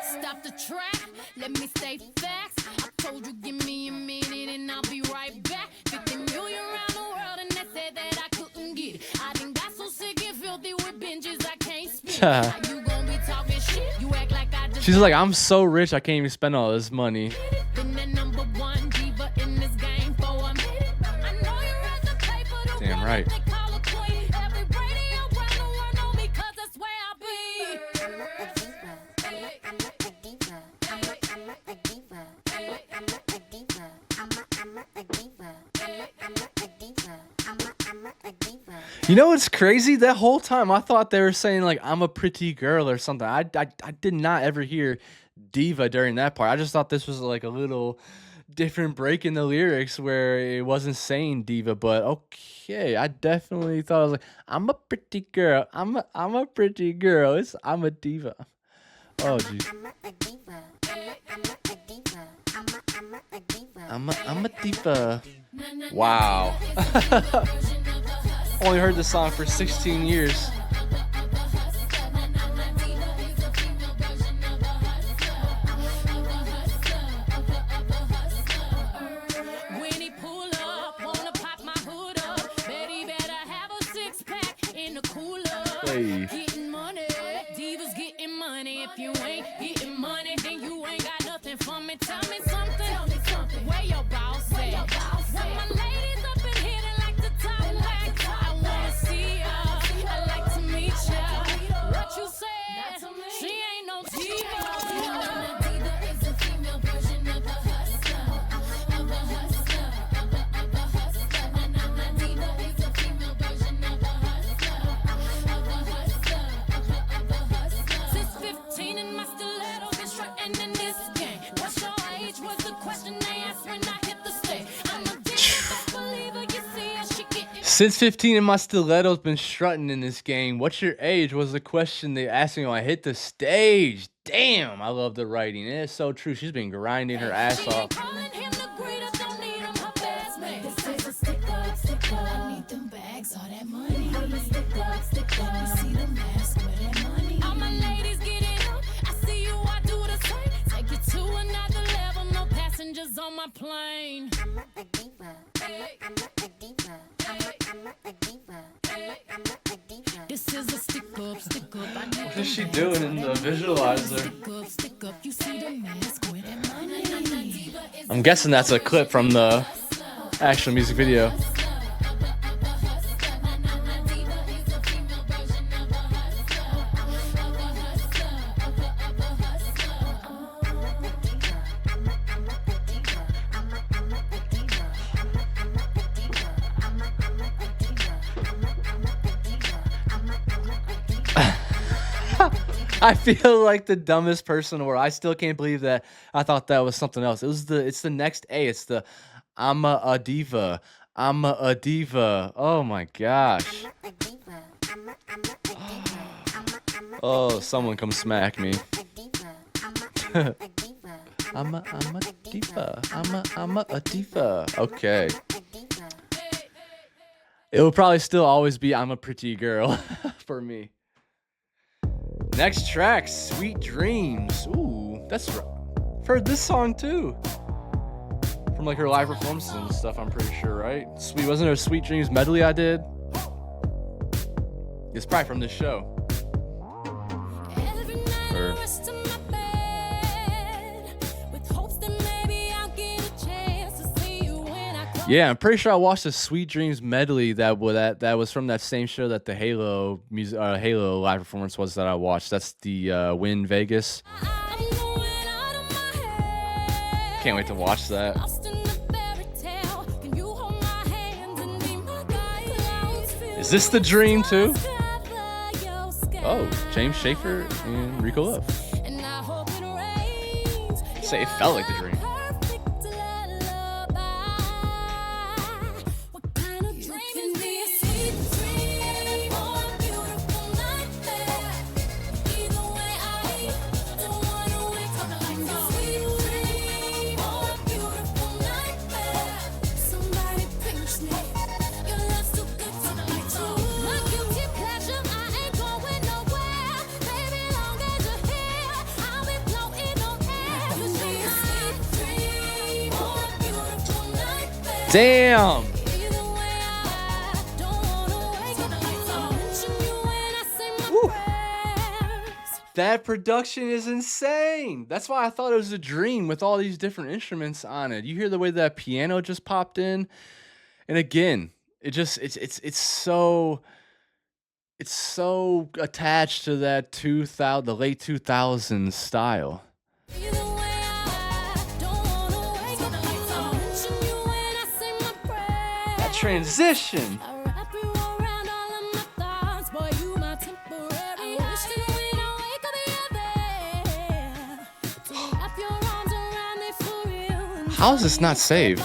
Stop the track, let me say facts. I told you, give me a minute and I'll be right back. 50 million around the world and they said that I couldn't get it. I done got so sick and filthy with binges I can't spit. How you gonna be talking shit? You act like I just. She's like, I'm so rich, I can't even spend all this money. Been the number one diva in this game for a minute. I know you read the paper, the Damn one right. they call a queen. Every radio around the world know me 'cause that's where I be. You know what's crazy? That whole time I thought they were saying like I'm a pretty girl or something. I did not ever hear diva during that part. I just thought this was like a little different break in the lyrics where it wasn't saying diva, but okay. I definitely thought I was like, I'm a pretty girl. I'm a pretty girl. I'm a diva. Oh geez. I'm a diva. Wow. Only heard this song for 16 years. When he pull up, wanna pop my hood up. Betty better have a six pack in the cooler. Hey. Getting money, divas getting money. If you ain't getting money, then you ain't got nothing for me. Tell me something. Where your boss at? When my ladies up in here, they like to talk back. I wanna see ya. I like to meet ya. What you said? She ain't no diva. Diva is a female version of a hustler. Of a hustler. Of a hustler. Diva is a female version of a hustler. Of a hustler. Of a hustler. Since 15 in my stiletto, been strutting in this game. What's your age? Was the question they asked when I hit the stage. I'm a diva, best believer. You see how she getting. Since 15 and my stiletto's been strutting in this game. What's your age was the question they asked me when I hit the stage. Damn, I love the writing. It is so true. She's been grinding her ass She off. ain't calling him the greeter, don't need him her best man. This is a stick up, stick up. I need them bags, all that money. I'm a stick up, stick up. You see the mask with that money. All my ladies get it up. I see you, I do the same. Take you to another level, no passengers on my plane. This is a stick up, stick up. I need What is she doing in the visualizer? stick up. You see the mask with that money. I'm guessing that's a clip from the actual music video. I feel like the dumbest person in the world. I still can't believe that I thought that was something else. It's the next A. It's the I'm a diva. I'm a diva. Oh my gosh. Oh, someone come smack me. I'm a diva. I'm a diva. Okay. It will probably still always be I'm a pretty girl for me. Next track, Sweet Dreams. Ooh, that's heard this song too. From like her live performances and stuff, I'm pretty sure, right? Sweet, wasn't there a Sweet Dreams medley I did? It's probably from this show. Every night Or- I rush to my bed with hopes that maybe I'll get a chance to see you when I close. Yeah, I'm pretty sure I watched the Sweet Dreams medley that was from that same show that the Halo Halo live performance was that I watched. That's the Win Vegas. I'm going out of my head. Can't wait to watch that. Lost in the fairy tale. Can you hold my hand and be my guide? Clouds fill Is this the dream too? the sky, your sky. Oh, James Schaefer and Rico Love. And I hope it rains. Say it felt like the dream. Perfect lullaby. What kind of dream is this? Sweet dream or a beautiful nightmare. Either way, I don't wanna wake up like no. Sweet dream or a beautiful nightmare. Somebody pinch me. Your love's too good to be true. My guilty pleasure, I ain't going Damn. Woo. That production is insane. That's why I thought it was a dream with all these different instruments on it. You hear the way that piano just popped in, and again, it's so attached to that the late 2000s style. That transition. How is this not saved?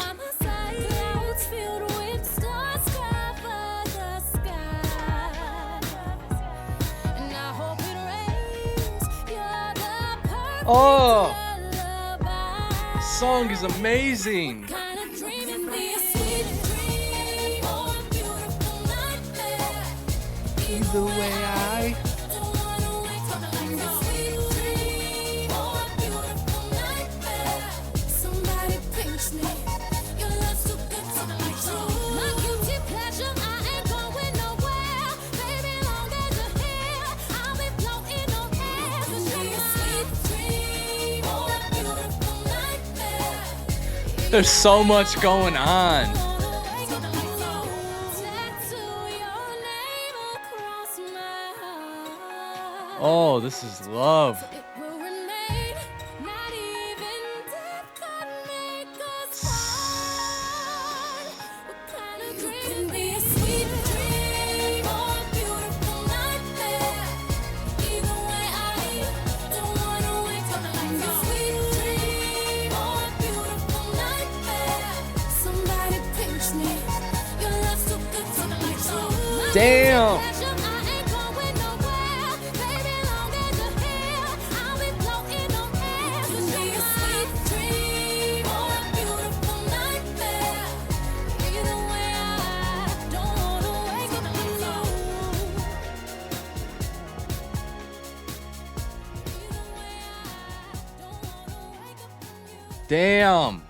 Oh, song is amazing. Either way, I. There's so much going on. Oh, this is love. Damn. Damn.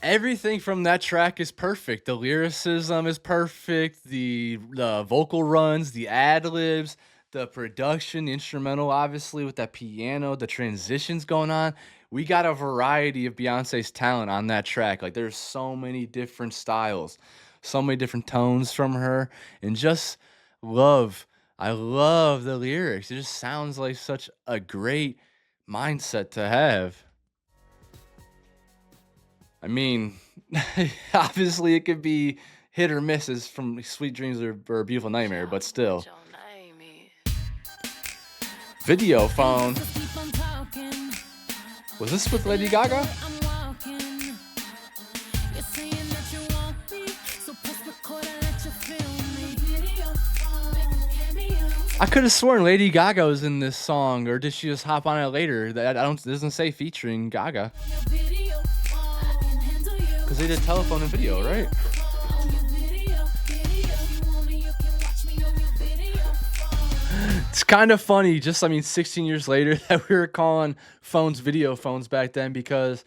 Everything from that track is perfect. The lyricism is perfect. The vocal runs, the ad-libs, the production, the instrumental, obviously, with that piano, the transitions going on. We got a variety of Beyonce's talent on that track. Like, there's so many different styles, so many different tones from her, and just love. I love the lyrics. It just sounds like such a great mindset to have. I mean, obviously it could be hit or misses from Sweet Dreams or A Beautiful Nightmare, but still. Video phone. Was this with Lady Gaga? I could have sworn Lady Gaga was in this song, or did she just hop on it later? That it doesn't say featuring Gaga. Because they did telephone and video, right? It's kind of funny, 16 years later, that we were calling phones video phones back then, because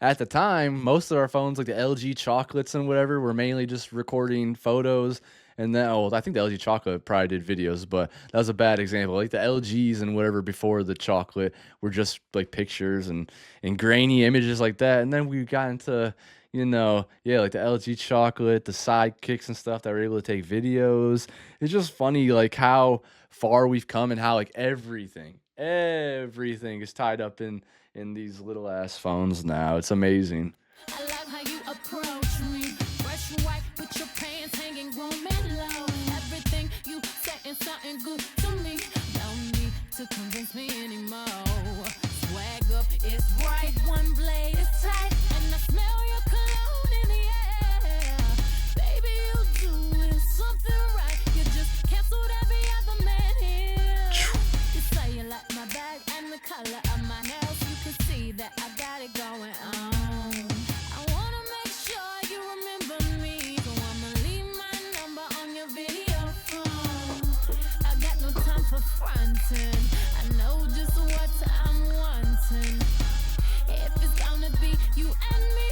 at the time, most of our phones, like the LG chocolates and whatever, were mainly just recording photos. And then, I think the LG chocolate probably did videos, but that was a bad example. Like the LGs and whatever before the chocolate were just like pictures and grainy images like that. And then we got into, like the LG chocolate, the sidekicks and stuff that were able to take videos. It's just funny, like how far we've come and how like everything is tied up in these little ass phones now. It's amazing. I love how you approach me, fresh and white with your pants hanging room and low. Everything you said is something good to me. Don't need to convince me anymore. Swag up is right, one blade is tight, and I smell your cologne in the air. Baby, you doing something right. You just canceled every other man here. You say you like my bag and the color of my nails. You can see that I got it going on. I know just what I'm wanting. If it's gonna be you and me,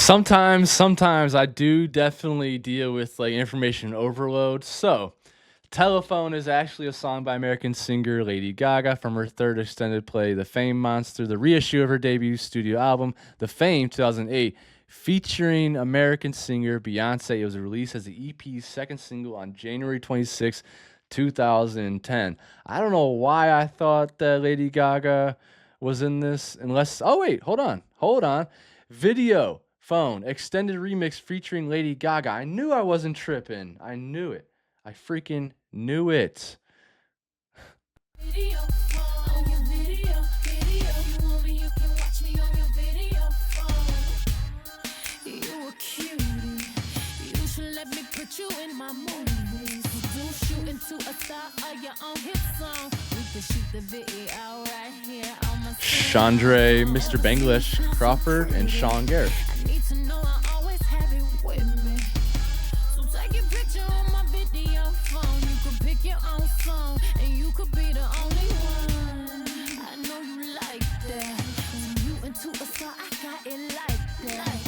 Sometimes I do definitely deal with like information overload. So, Telephone is actually a song by American singer Lady Gaga from her third extended play, The Fame Monster, the reissue of her debut studio album, The Fame 2008, featuring American singer Beyonce. It was released as the EP's second single on January 26, 2010. I don't know why I thought that Lady Gaga was in this, unless. Oh, wait, hold on. Video phone extended remix featuring Lady Gaga. I knew I wasn't tripping. I knew it. I freaking knew it. Video phone, on your video. You want me, you can watch me on your video phone. You a cutie. You should let me put you in my movies. Do shoot into a star of your own hit song. We can shoot the video right here on my Chandra, Mr. Banglish, Crawford, and Sean Garrett. I need to know I always have it with me. So take a picture on my video phone. You could pick your own song, and you could be the only one. I know you like that. When you into a star, I got it like that.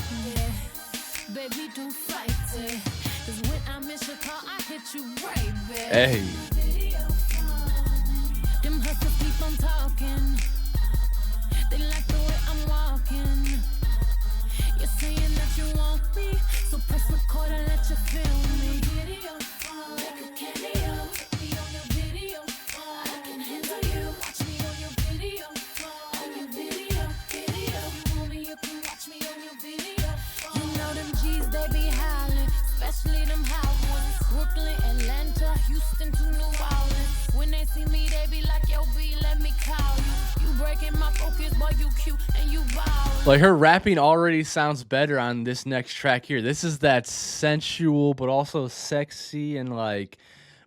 Baby, don't fight it. 'Cause when I miss your call, I hit you right back. Hey. Them hustlers keep on talking. They like the way I'm walking. You're saying that you want me, so press record and let you feel me. Video phone, make a cameo. Put me on your video phone. I can handle you. Watch me on your video phone. On your video. You want me, you can watch me on your video phone. You know them G's, they be howling, especially them hot ones. Brooklyn, Atlanta, Houston to New Orleans. When they see me, they be like, yo, B, let me call you. You breaking my focus, boy, you cute and you ballin'. Like her rapping already sounds better on this next track here. This is that sensual but also sexy and like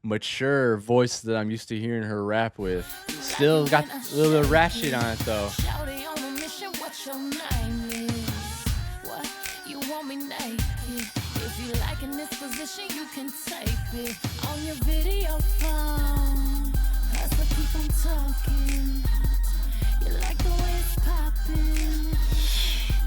mature voice that I'm used to hearing her rap with. Still got a little bit of ratchet on it though. Shawty on a mission, what your name is? What? You want me naked? If you like in this position, you can tape it on your video phone. Hustle, keep on talking. You like the way it's popping.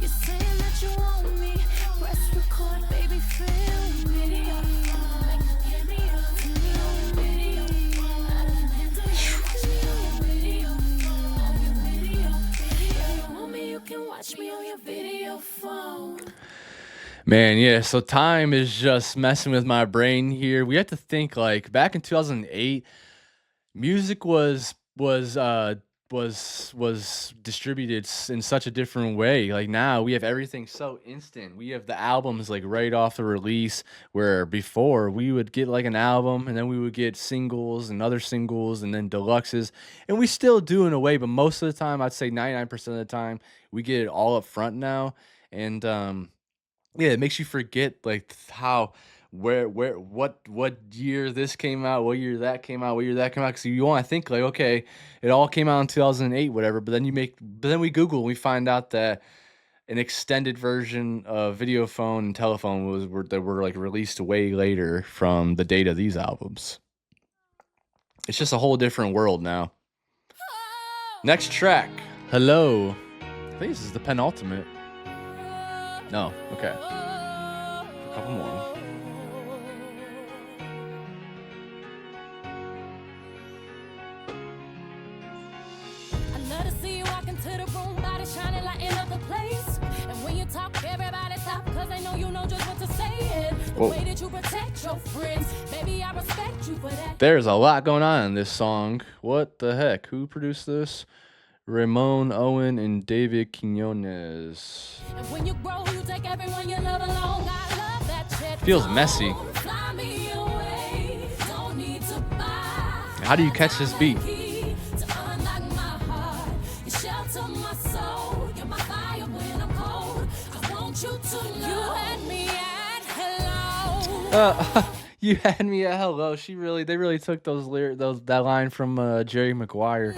You're saying that you want me. Press record, baby, film me. Video phone, make a cameo. Put me on your video phone. I can handle you. Watch me on your video phone. On your video. If you want me, you can watch me on your video phone. Man, yeah, so time is just messing with my brain here. We have to think like back in 2008, music was distributed in such a different way. Like now we have everything so instant. We have the albums like right off the release, where before we would get like an album and then we would get singles and other singles and then deluxes, and we still do in a way, but most of the time, I'd say 99% of the time, we get it all up front now. And yeah, it makes you forget like how what year this came out, what year that came out, what year that came out. Because you want to think like, okay, it all came out in 2008, whatever. But then we Google and we find out that an extended version of Video Phone and Telephone were like released way later from the date of these albums. It's just a whole different world now. Next track, Hello. I think this is the penultimate. No, okay. A couple more. I love to see you walk into the room, body shining like in other place. And when you talk, everybody stop, cause they know you know just what to say. The way that you protect your friends, baby, I respect you for that. There's a lot going on in this song. What the heck? Who produced this? Ramon Owen and David Quinones. And when you grow, you take everyone you love along. I love that shit. Feels messy. Fly me away. Don't need to buy. How do you catch this beat? You had me at hello. They really took that line from Jerry Maguire.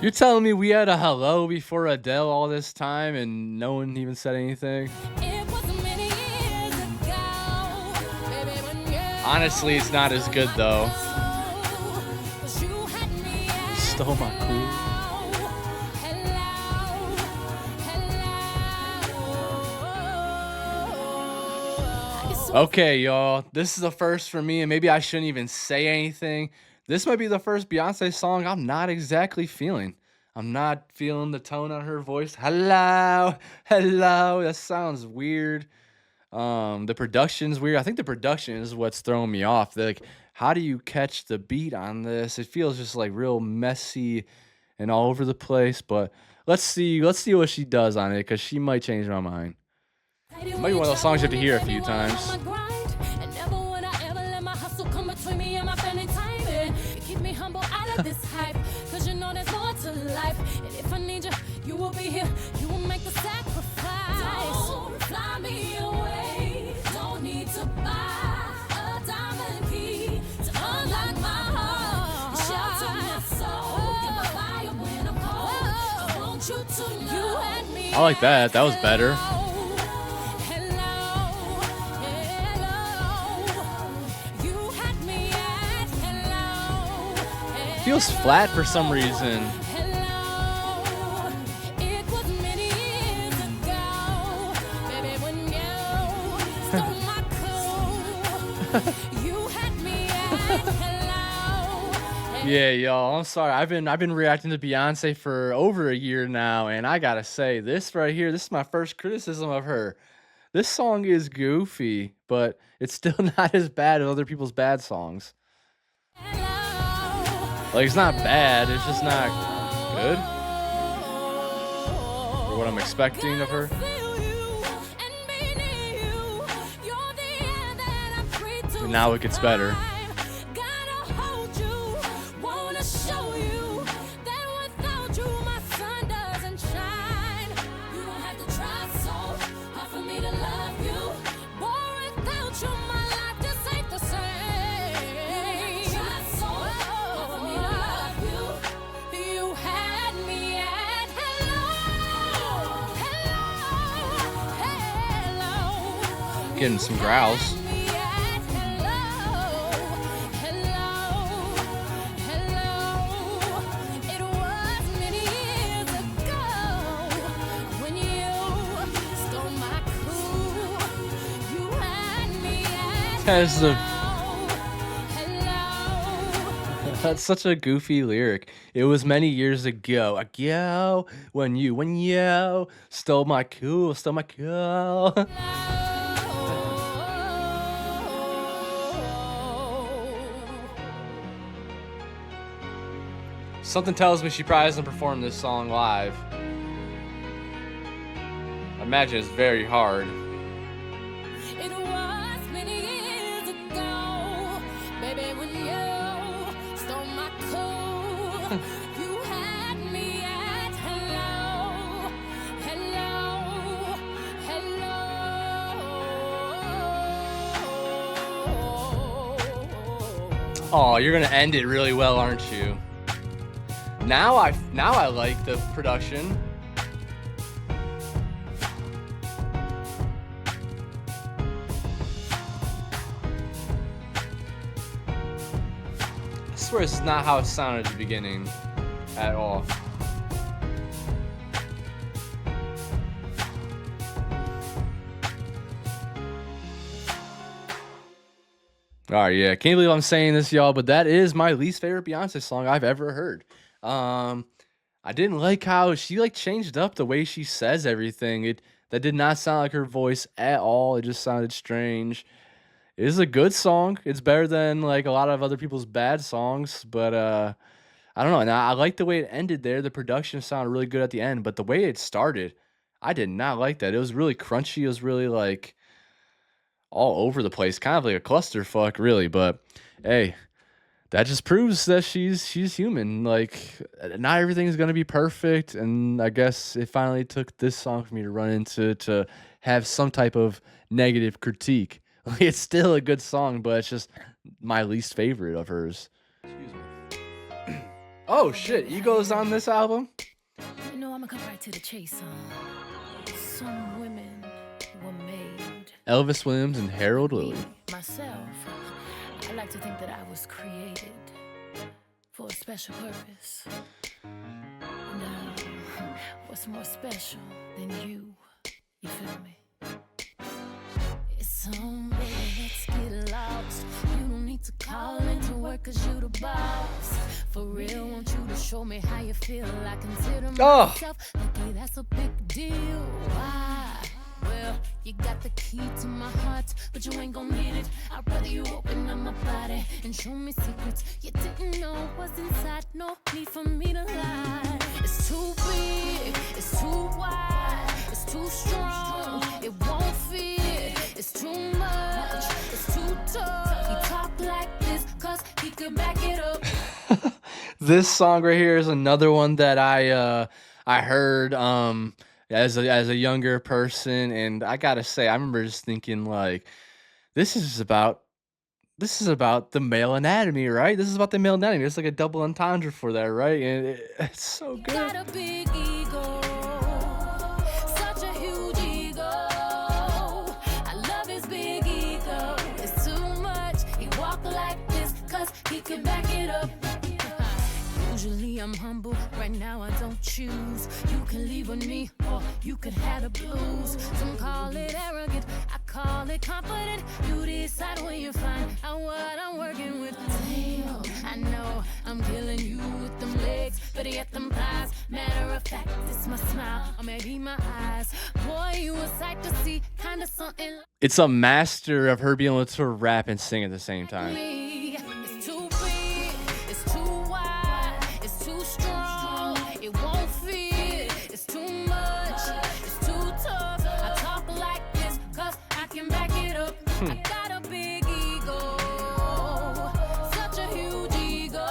You're telling me we had a hello before Adele all this time and no one even said anything? Honestly, it's not as good though. Cause you had me at Stole my cool. Okay, y'all. This is the first for me, and maybe I shouldn't even say anything. This might be the first Beyonce song I'm not exactly feeling. I'm not feeling the tone on her voice. Hello, hello. That sounds weird. The production's weird. I think the production is what's throwing me off. Like, how do you catch the beat on this? It feels just like real messy and all over the place. But let's see what she does on it, because she might change my mind. It might be one of those songs you have to hear a few times. Keep me humble out of this hype, cause you know there's more to life. And if I need you, you will be here. You will make the sacrifice. Don't fly me away. Don't need to buy a diamond key to unlock my heart. Shelter my soul. Get my fire when I'm cold. I want you to know you had me. I like that. That was better. Feels flat for some reason. Yeah, y'all. I'm sorry. I've been reacting to Beyonce for over a year now, and I gotta say, this right here, this is my first criticism of her. This song is goofy, but it's still not as bad as other people's bad songs. Like, it's not bad, it's just not good for what I'm expecting of her. And now it gets better. Getting some growls. That's such a goofy lyric. It was many years ago. When you stole my cool. Something tells me she probably doesn't perform this song live. I imagine it's very hard. It was many years ago, baby, when you stole my cool. You had me at hello. Oh, you're gonna end it really well, aren't you? Now I like the production. I swear it's not how it sounded at the beginning at all. All right, yeah, can't believe I'm saying this, y'all, but that is my least favorite Beyonce song I've ever heard. I didn't like how she like changed up the way she says everything. That did not sound like her voice at all. It just sounded strange. It is a good song. It's better than like a lot of other people's bad songs, but I don't know. And I like the way it ended there. The production sounded really good at the end, but the way it started, I did not like that. It was really crunchy. It was really like all over the place, kind of like a clusterfuck, really. But hey, that just proves that she's human. Like, not everything is gonna be perfect, and I guess it finally took this song for me to run into to have some type of negative critique. Like, it's still a good song, but it's just my least favorite of hers. Excuse me. Oh shit, Ego's on this album? You know, I'm gonna come right to the chase. Some women were made. Elvis Williams and Harold Lilly. Myself, I like to think that I was created for a special purpose. Now, what's more special than you? You feel me? It's on, baby, let's get lost. You don't need to call into work cause you the boss. For real, want you to show me how you feel. I consider myself lucky, that's a big deal. Why? Well, you got the key to my heart, but you ain't gon' get it. I'd rather you open up my body and show me secrets you didn't know was inside. No need for me to lie. It's too big, it's too wide, it's too strong, it won't fit. It's too much, it's too tough. He talk like this cause he could back it up. This song right here is another one that I heard as a younger person, and I gotta say, I remember just thinking like, this is about the male anatomy, right? This is about the male anatomy. It's like a double entendre for that, right? And it's so good. Got a big ego, such a huge ego. I love his big ego. It's too much. He walk like this cause he can back it up. Usually I'm humble, right now I don't choose. You can leave with me, or you could have the blues. Some call it arrogant, I call it confident. You decide when you find out what I'm working with. Damn, I know I'm killing you with them legs, but yet them thighs. Matter of fact, it's my smile, or maybe my eyes. Boy, you a sight to see, kinda something like It's a master of her being able to rap and sing at the same time. me. It's too big, it's too wide, it's too strong, it won't fit. It's too much, it's too tough. I talk like this cause I can back it up. I got a big ego, such a huge ego,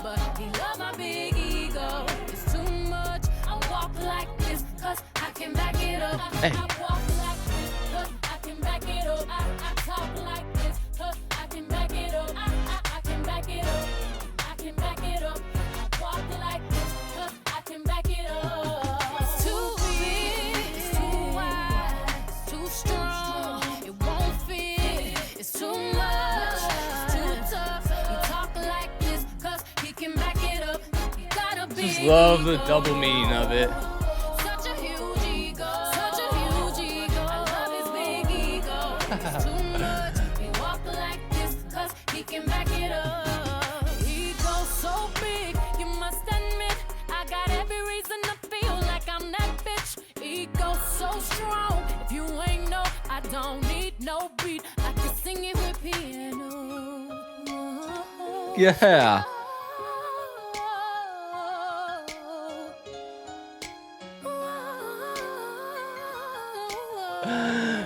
but he love my big ego. It's too much. I walk like this cause I can back it up. Hey. I walk like this cause I can back it up. I talk like this cause I can back it up. I can back it up. I can back it up. I walk like this cause I can back it up. It's too big, it's too wide, it's too strong, it won't fit. It's too much, it's too tough. He talk like this cause he can back it up. He got a big Just love the ego. double meaning of it. Such a huge ego, such a huge ego. I love his big ego. It's too much. He walk like this cause he can back it up. Ego so big, you must admit. I got every reason to feel like I'm that bitch. Ego so strong, if you ain't know, I don't need no beat. I can sing it with piano. Yeah.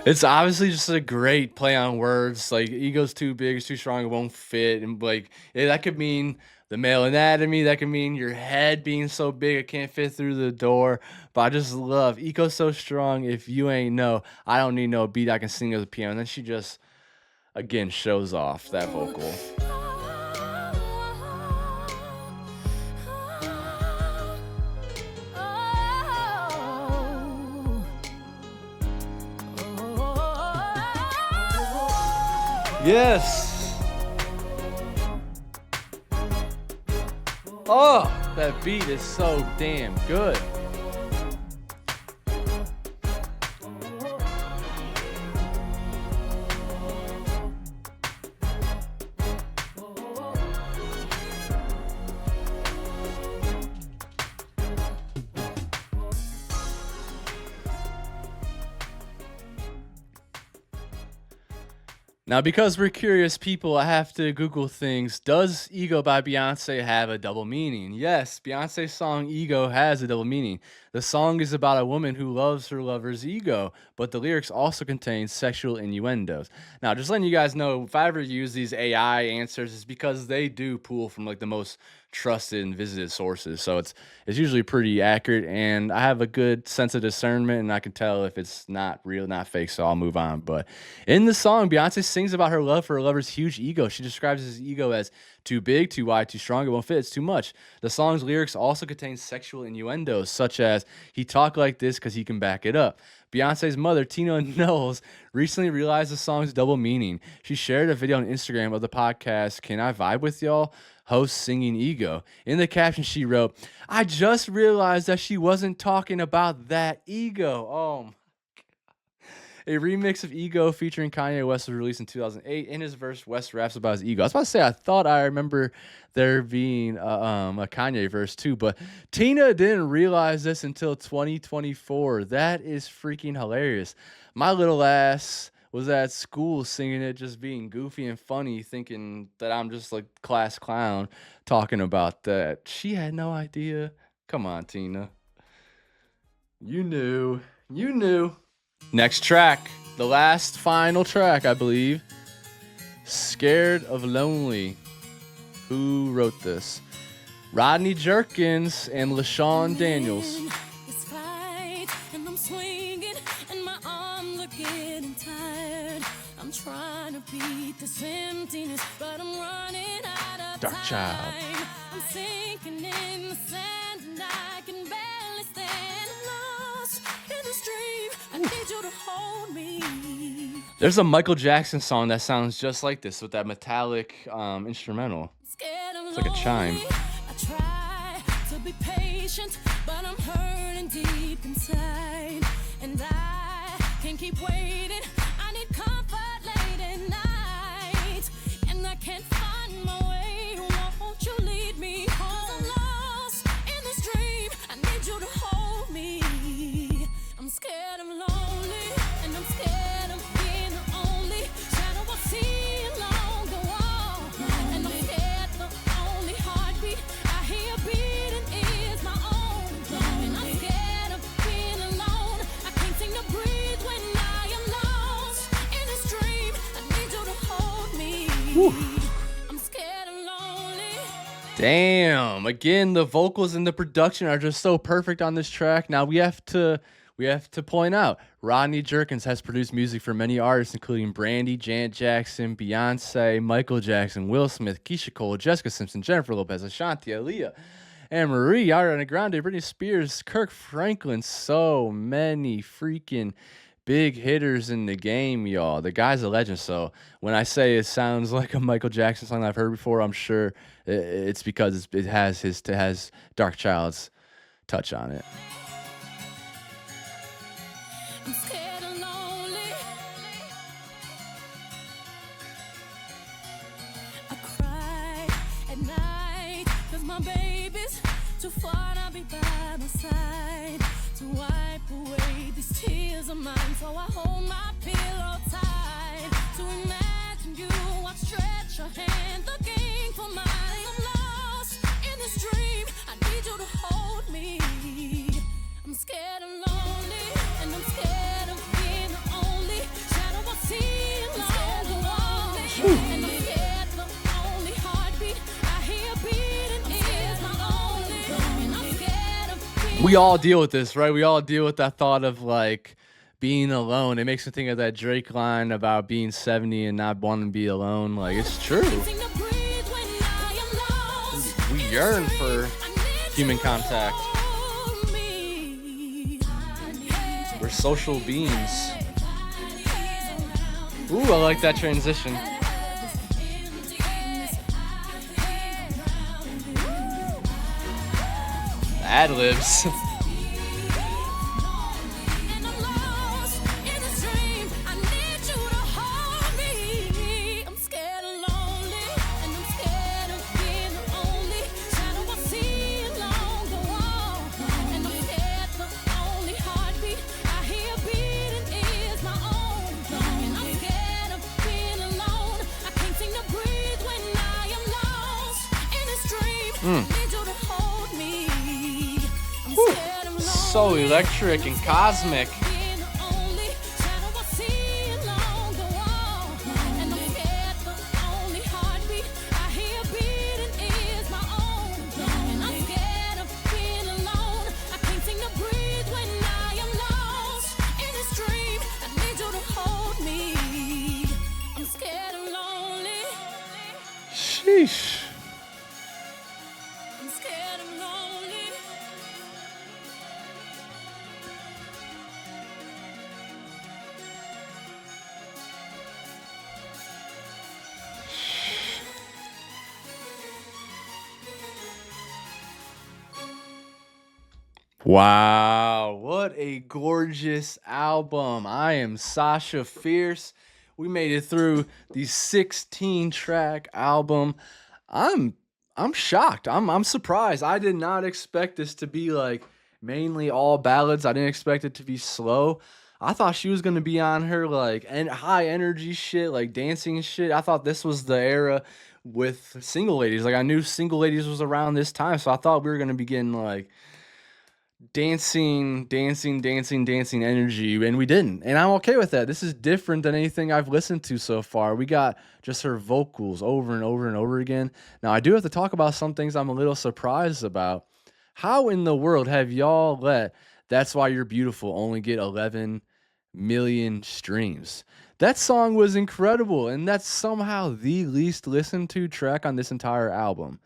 It's obviously just a great play on words. Like ego's too big, it's too strong, it won't fit. And like that could mean the male anatomy, that could mean your head being so big it can't fit through the door. But I just love ego's so strong. If you ain't know, I don't need no beat, I can sing at the piano. And then she just again shows off that vocal. Yes. Oh, that beat is so damn good. Now, because we're curious people, I have to Google things. Does Ego by Beyonce have a double meaning? Yes, Beyonce's song Ego has a double meaning. The song is about a woman who loves her lover's ego, but the lyrics also contain sexual innuendos. Now, just letting you guys know, if I ever use these AI answers, it's because they do pull from like the most trusted and visited sources. So it's usually pretty accurate, and I have a good sense of discernment, and I can tell if it's not real, not fake, so I'll move on. But in the song, Beyonce sings about her love for her lover's huge ego. She describes his ego as Too big, too wide, too strong, it won't fit, it's too much. The song's lyrics also contain sexual innuendos, such as, he talk like this because he can back it up. Beyonce's mother, Tina Knowles, recently realized the song's double meaning. She shared a video on Instagram of the podcast, Can I Vibe With Y'all? Host singing Ego. In the caption, she wrote, I just realized that she wasn't talking about that ego. Oh, a remix of Ego featuring Kanye West was released in 2008. In his verse, West raps about his ego. I was about to say, I thought I remember there being a Kanye verse too, but Tina didn't realize this until 2024. That is freaking hilarious. My little ass was at school singing it, just being goofy and funny, thinking that I'm just like class clown talking about that. She had no idea. Come on, Tina. You knew. You knew. Next track, the last final track, I believe. Scared of Lonely. Who wrote this? Rodney Jerkins and LaShawn Daniels. It's fight, and I'm swinging, and my arms are getting tired. I'm trying to beat this emptiness, but I'm running out of Dark time. Child. I'm sinking in the sand, and I can barely stand. I'm lost in this dream. I need you to hold me. There's a Michael Jackson song that sounds just like this with that metallic instrumental. It's like a chime. I try to be patient, but I'm hurting deep inside. And I can't keep waiting. I need comfort late at night. And I can't find my way. Won't you lead me home? I'm lost in this dream. I need you to hold me. I'm scared I'm lonely. And I'm scared of being the only shadow I see along the wall. And I'm scared the only heartbeat I hear beating is my own. And I'm scared of being alone. I can't seem to breathe when I am lost in this dream. I need you to hold me. I'm scared I'm lonely. Damn. Again, the vocals and the production are just so perfect on this track. Now we have to point out, Rodney Jerkins has produced music for many artists, including Brandy, Janet Jackson, Beyonce, Michael Jackson, Will Smith, Keisha Cole, Jessica Simpson, Jennifer Lopez, Ashanti, Aaliyah, Ave Maria, Ariana Grande, Britney Spears, Kirk Franklin. So many freaking big hitters in the game, y'all. The guy's a legend. So when I say it sounds like a Michael Jackson song I've heard before, I'm sure it's because it has Dark Child's touch on it. I'm scared and lonely. I cry at night, cause my baby's too far to be by my side. To wipe away these tears of mine, so I hold my pillow tight. To imagine you, I stretch your hand, looking for mine. I'm lost in this dream, I need you to hold me. I'm scared and lonely, and I'm scared of being the only shadow I see along the wall. And I'm scared the only heartbeat I hear beating is my own. And I'm scared of being We all deal with this, right? We all deal with that thought of like being alone. It makes me think of that Drake line about being 70 and not wanting to be alone. Like, it's true. wanting to breathe when I am lost. We yearn for human contact. Hold me. We're social beings. Ooh, I like that transition. Ad-libs. And I'm lost in this dream. I need you to hold me. I'm scared and lonely, and I'm scared of being the only shadow I see along the wall. And I'm scared the only heartbeat I hear beating is my own. And I'm scared of being alone. I can't seem to breathe when I am lost in this dream. I need you to hold me. I'm scared I'm So lonely. electric and cosmic. Being the only shadow I see along the wall. And I'm scared the only heartbeat I hear beating is my own. And I'm scared of being alone. I can't seem to breathe when I am lost in this dream. I need you to hold me. I'm scared I'm lonely. Sheesh. Wow, what a gorgeous album. I am Sasha Fierce. We made it through the 16 track album. I'm I'm shocked. I'm surprised. I did not expect this to be like mainly all ballads. I didn't expect it to be slow. I thought she was going to be on her like and high energy shit, like dancing shit. I thought this was the era with single ladies. Like I knew single ladies was around this time, so I thought we were going to be getting like dancing energy, and we didn't. And I'm okay with that. This is different than anything I've listened to so far. We got just her vocals over and over and over again. Now, I do have to talk about some things I'm a little surprised about. How in the world have y'all let That's Why You're Beautiful only get 11 million streams? That song was incredible, and that's somehow the least listened to track on this entire album.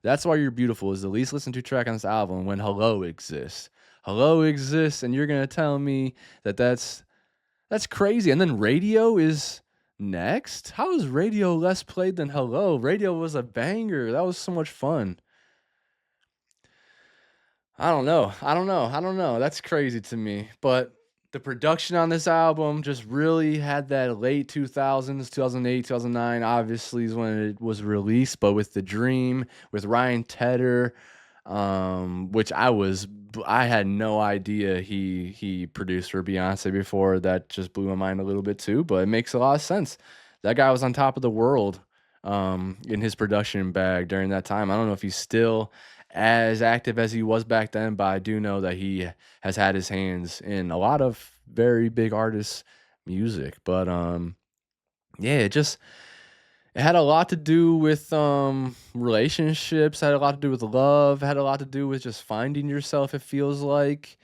That's Why You're Beautiful is the least listened to track on this album when Hello exists. Hello exists, and you're gonna tell me that that's crazy. And then Radio is next. How is Radio less played than Hello? Radio was a banger. That was so much fun. I don't know. That's crazy to me. But the production on this album just really had that late 2000s, 2008, 2009 obviously is when it was released, but with The Dream, with Ryan Tedder, which I had no idea he produced for Beyonce before. That just blew my mind a little bit too, but it makes a lot of sense. That guy was on top of the world in his production bag during that time. I don't know if he's still as active as he was back then, but I do know that he has had his hands in a lot of very big artists' music. But yeah, it had a lot to do with relationships, had a lot to do with love, had a lot to do with just finding yourself, it feels like.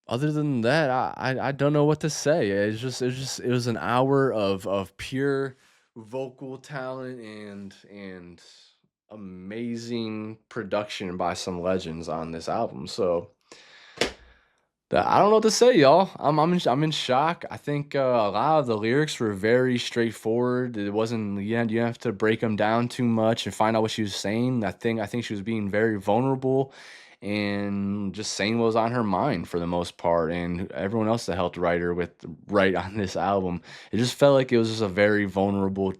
Other than that, I don't know what to say. It was an hour of pure vocal talent and amazing production by some legends on this album. So I don't know what to say, y'all. I'm in shock. I think a lot of the lyrics were very straightforward. It wasn't you didn't have to break them down too much and find out what she was saying. I think she was being very vulnerable and just saying what was on her mind for the most part. And everyone else that helped write on this album, it just felt like it was just a very vulnerable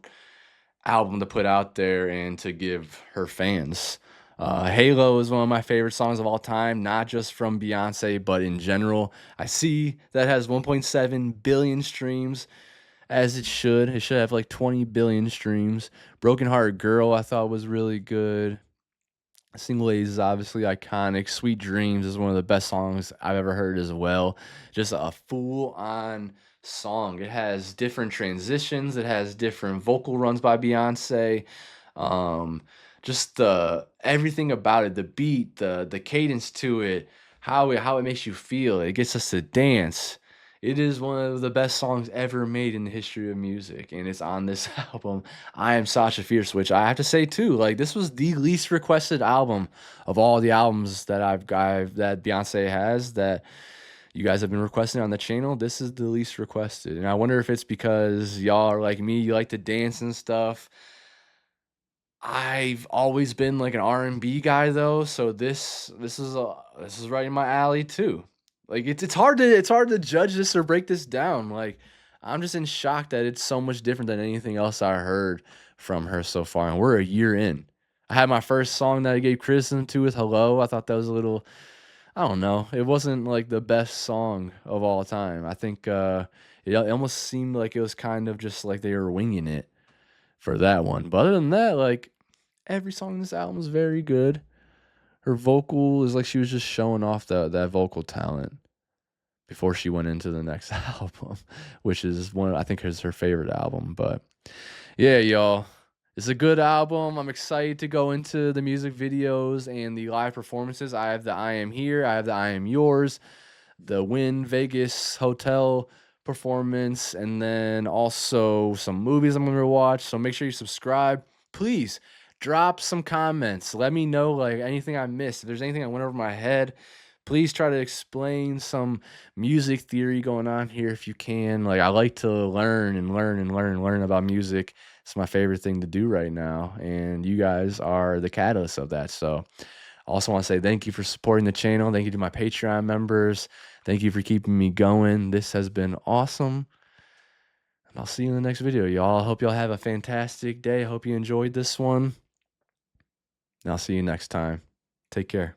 album to put out there and to give her fans. Halo is one of my favorite songs of all time, not just from Beyonce, but in general. I see that has 1.7 billion streams, as it should. It should have like 20 billion streams. Brokenhearted Girl, I thought was really good. Single Ladies is obviously iconic. Sweet Dreams is one of the best songs I've ever heard as well. Just a full on song. It has different transitions, it has different vocal runs by Beyonce. Um, just the everything about it, the beat, the cadence to it, how it makes you feel. It gets us to dance. It is one of the best songs ever made in the history of music, and it's on this album. I Am Sasha Fierce, which I have to say too, like this was the least requested album of all the albums that that Beyonce has that you guys have been requesting on the channel. This is the least requested, and I wonder if it's because y'all are like me, you like to dance and stuff. I've always been like an R&B guy though, so this is right in my alley too. Like it's hard to judge this or break this down. Like I'm just in shock that it's so much different than anything else I heard from her so far, and we're a year in. I had my first song that I gave criticism to with Hello. I thought that was a little, I don't know. It wasn't like the best song of all time. I think it almost seemed like it was kind of just like they were winging it for that one. But other than that, like every song in this album is very good. Her vocal is like she was just showing off that vocal talent before she went into the next album, which is I think is her favorite album. But yeah, y'all, it's a good album. I'm excited to go into the music videos and the live performances. I have the I Am Here, I have the I Am Yours, the Win Vegas Hotel performance, and then also some movies I'm gonna watch. So make sure you subscribe. Please drop some comments. Let me know like anything I missed. If there's anything I went over my head, please try to explain some music theory going on here if you can. Like I like to learn about music. It's my favorite thing to do right now, and you guys are the catalyst of that. So I also want to say thank you for supporting the channel. Thank you to my Patreon members. Thank you for keeping me going. This has been awesome. And I'll see you in the next video, y'all. I hope y'all have a fantastic day. I hope you enjoyed this one. And I'll see you next time. Take care.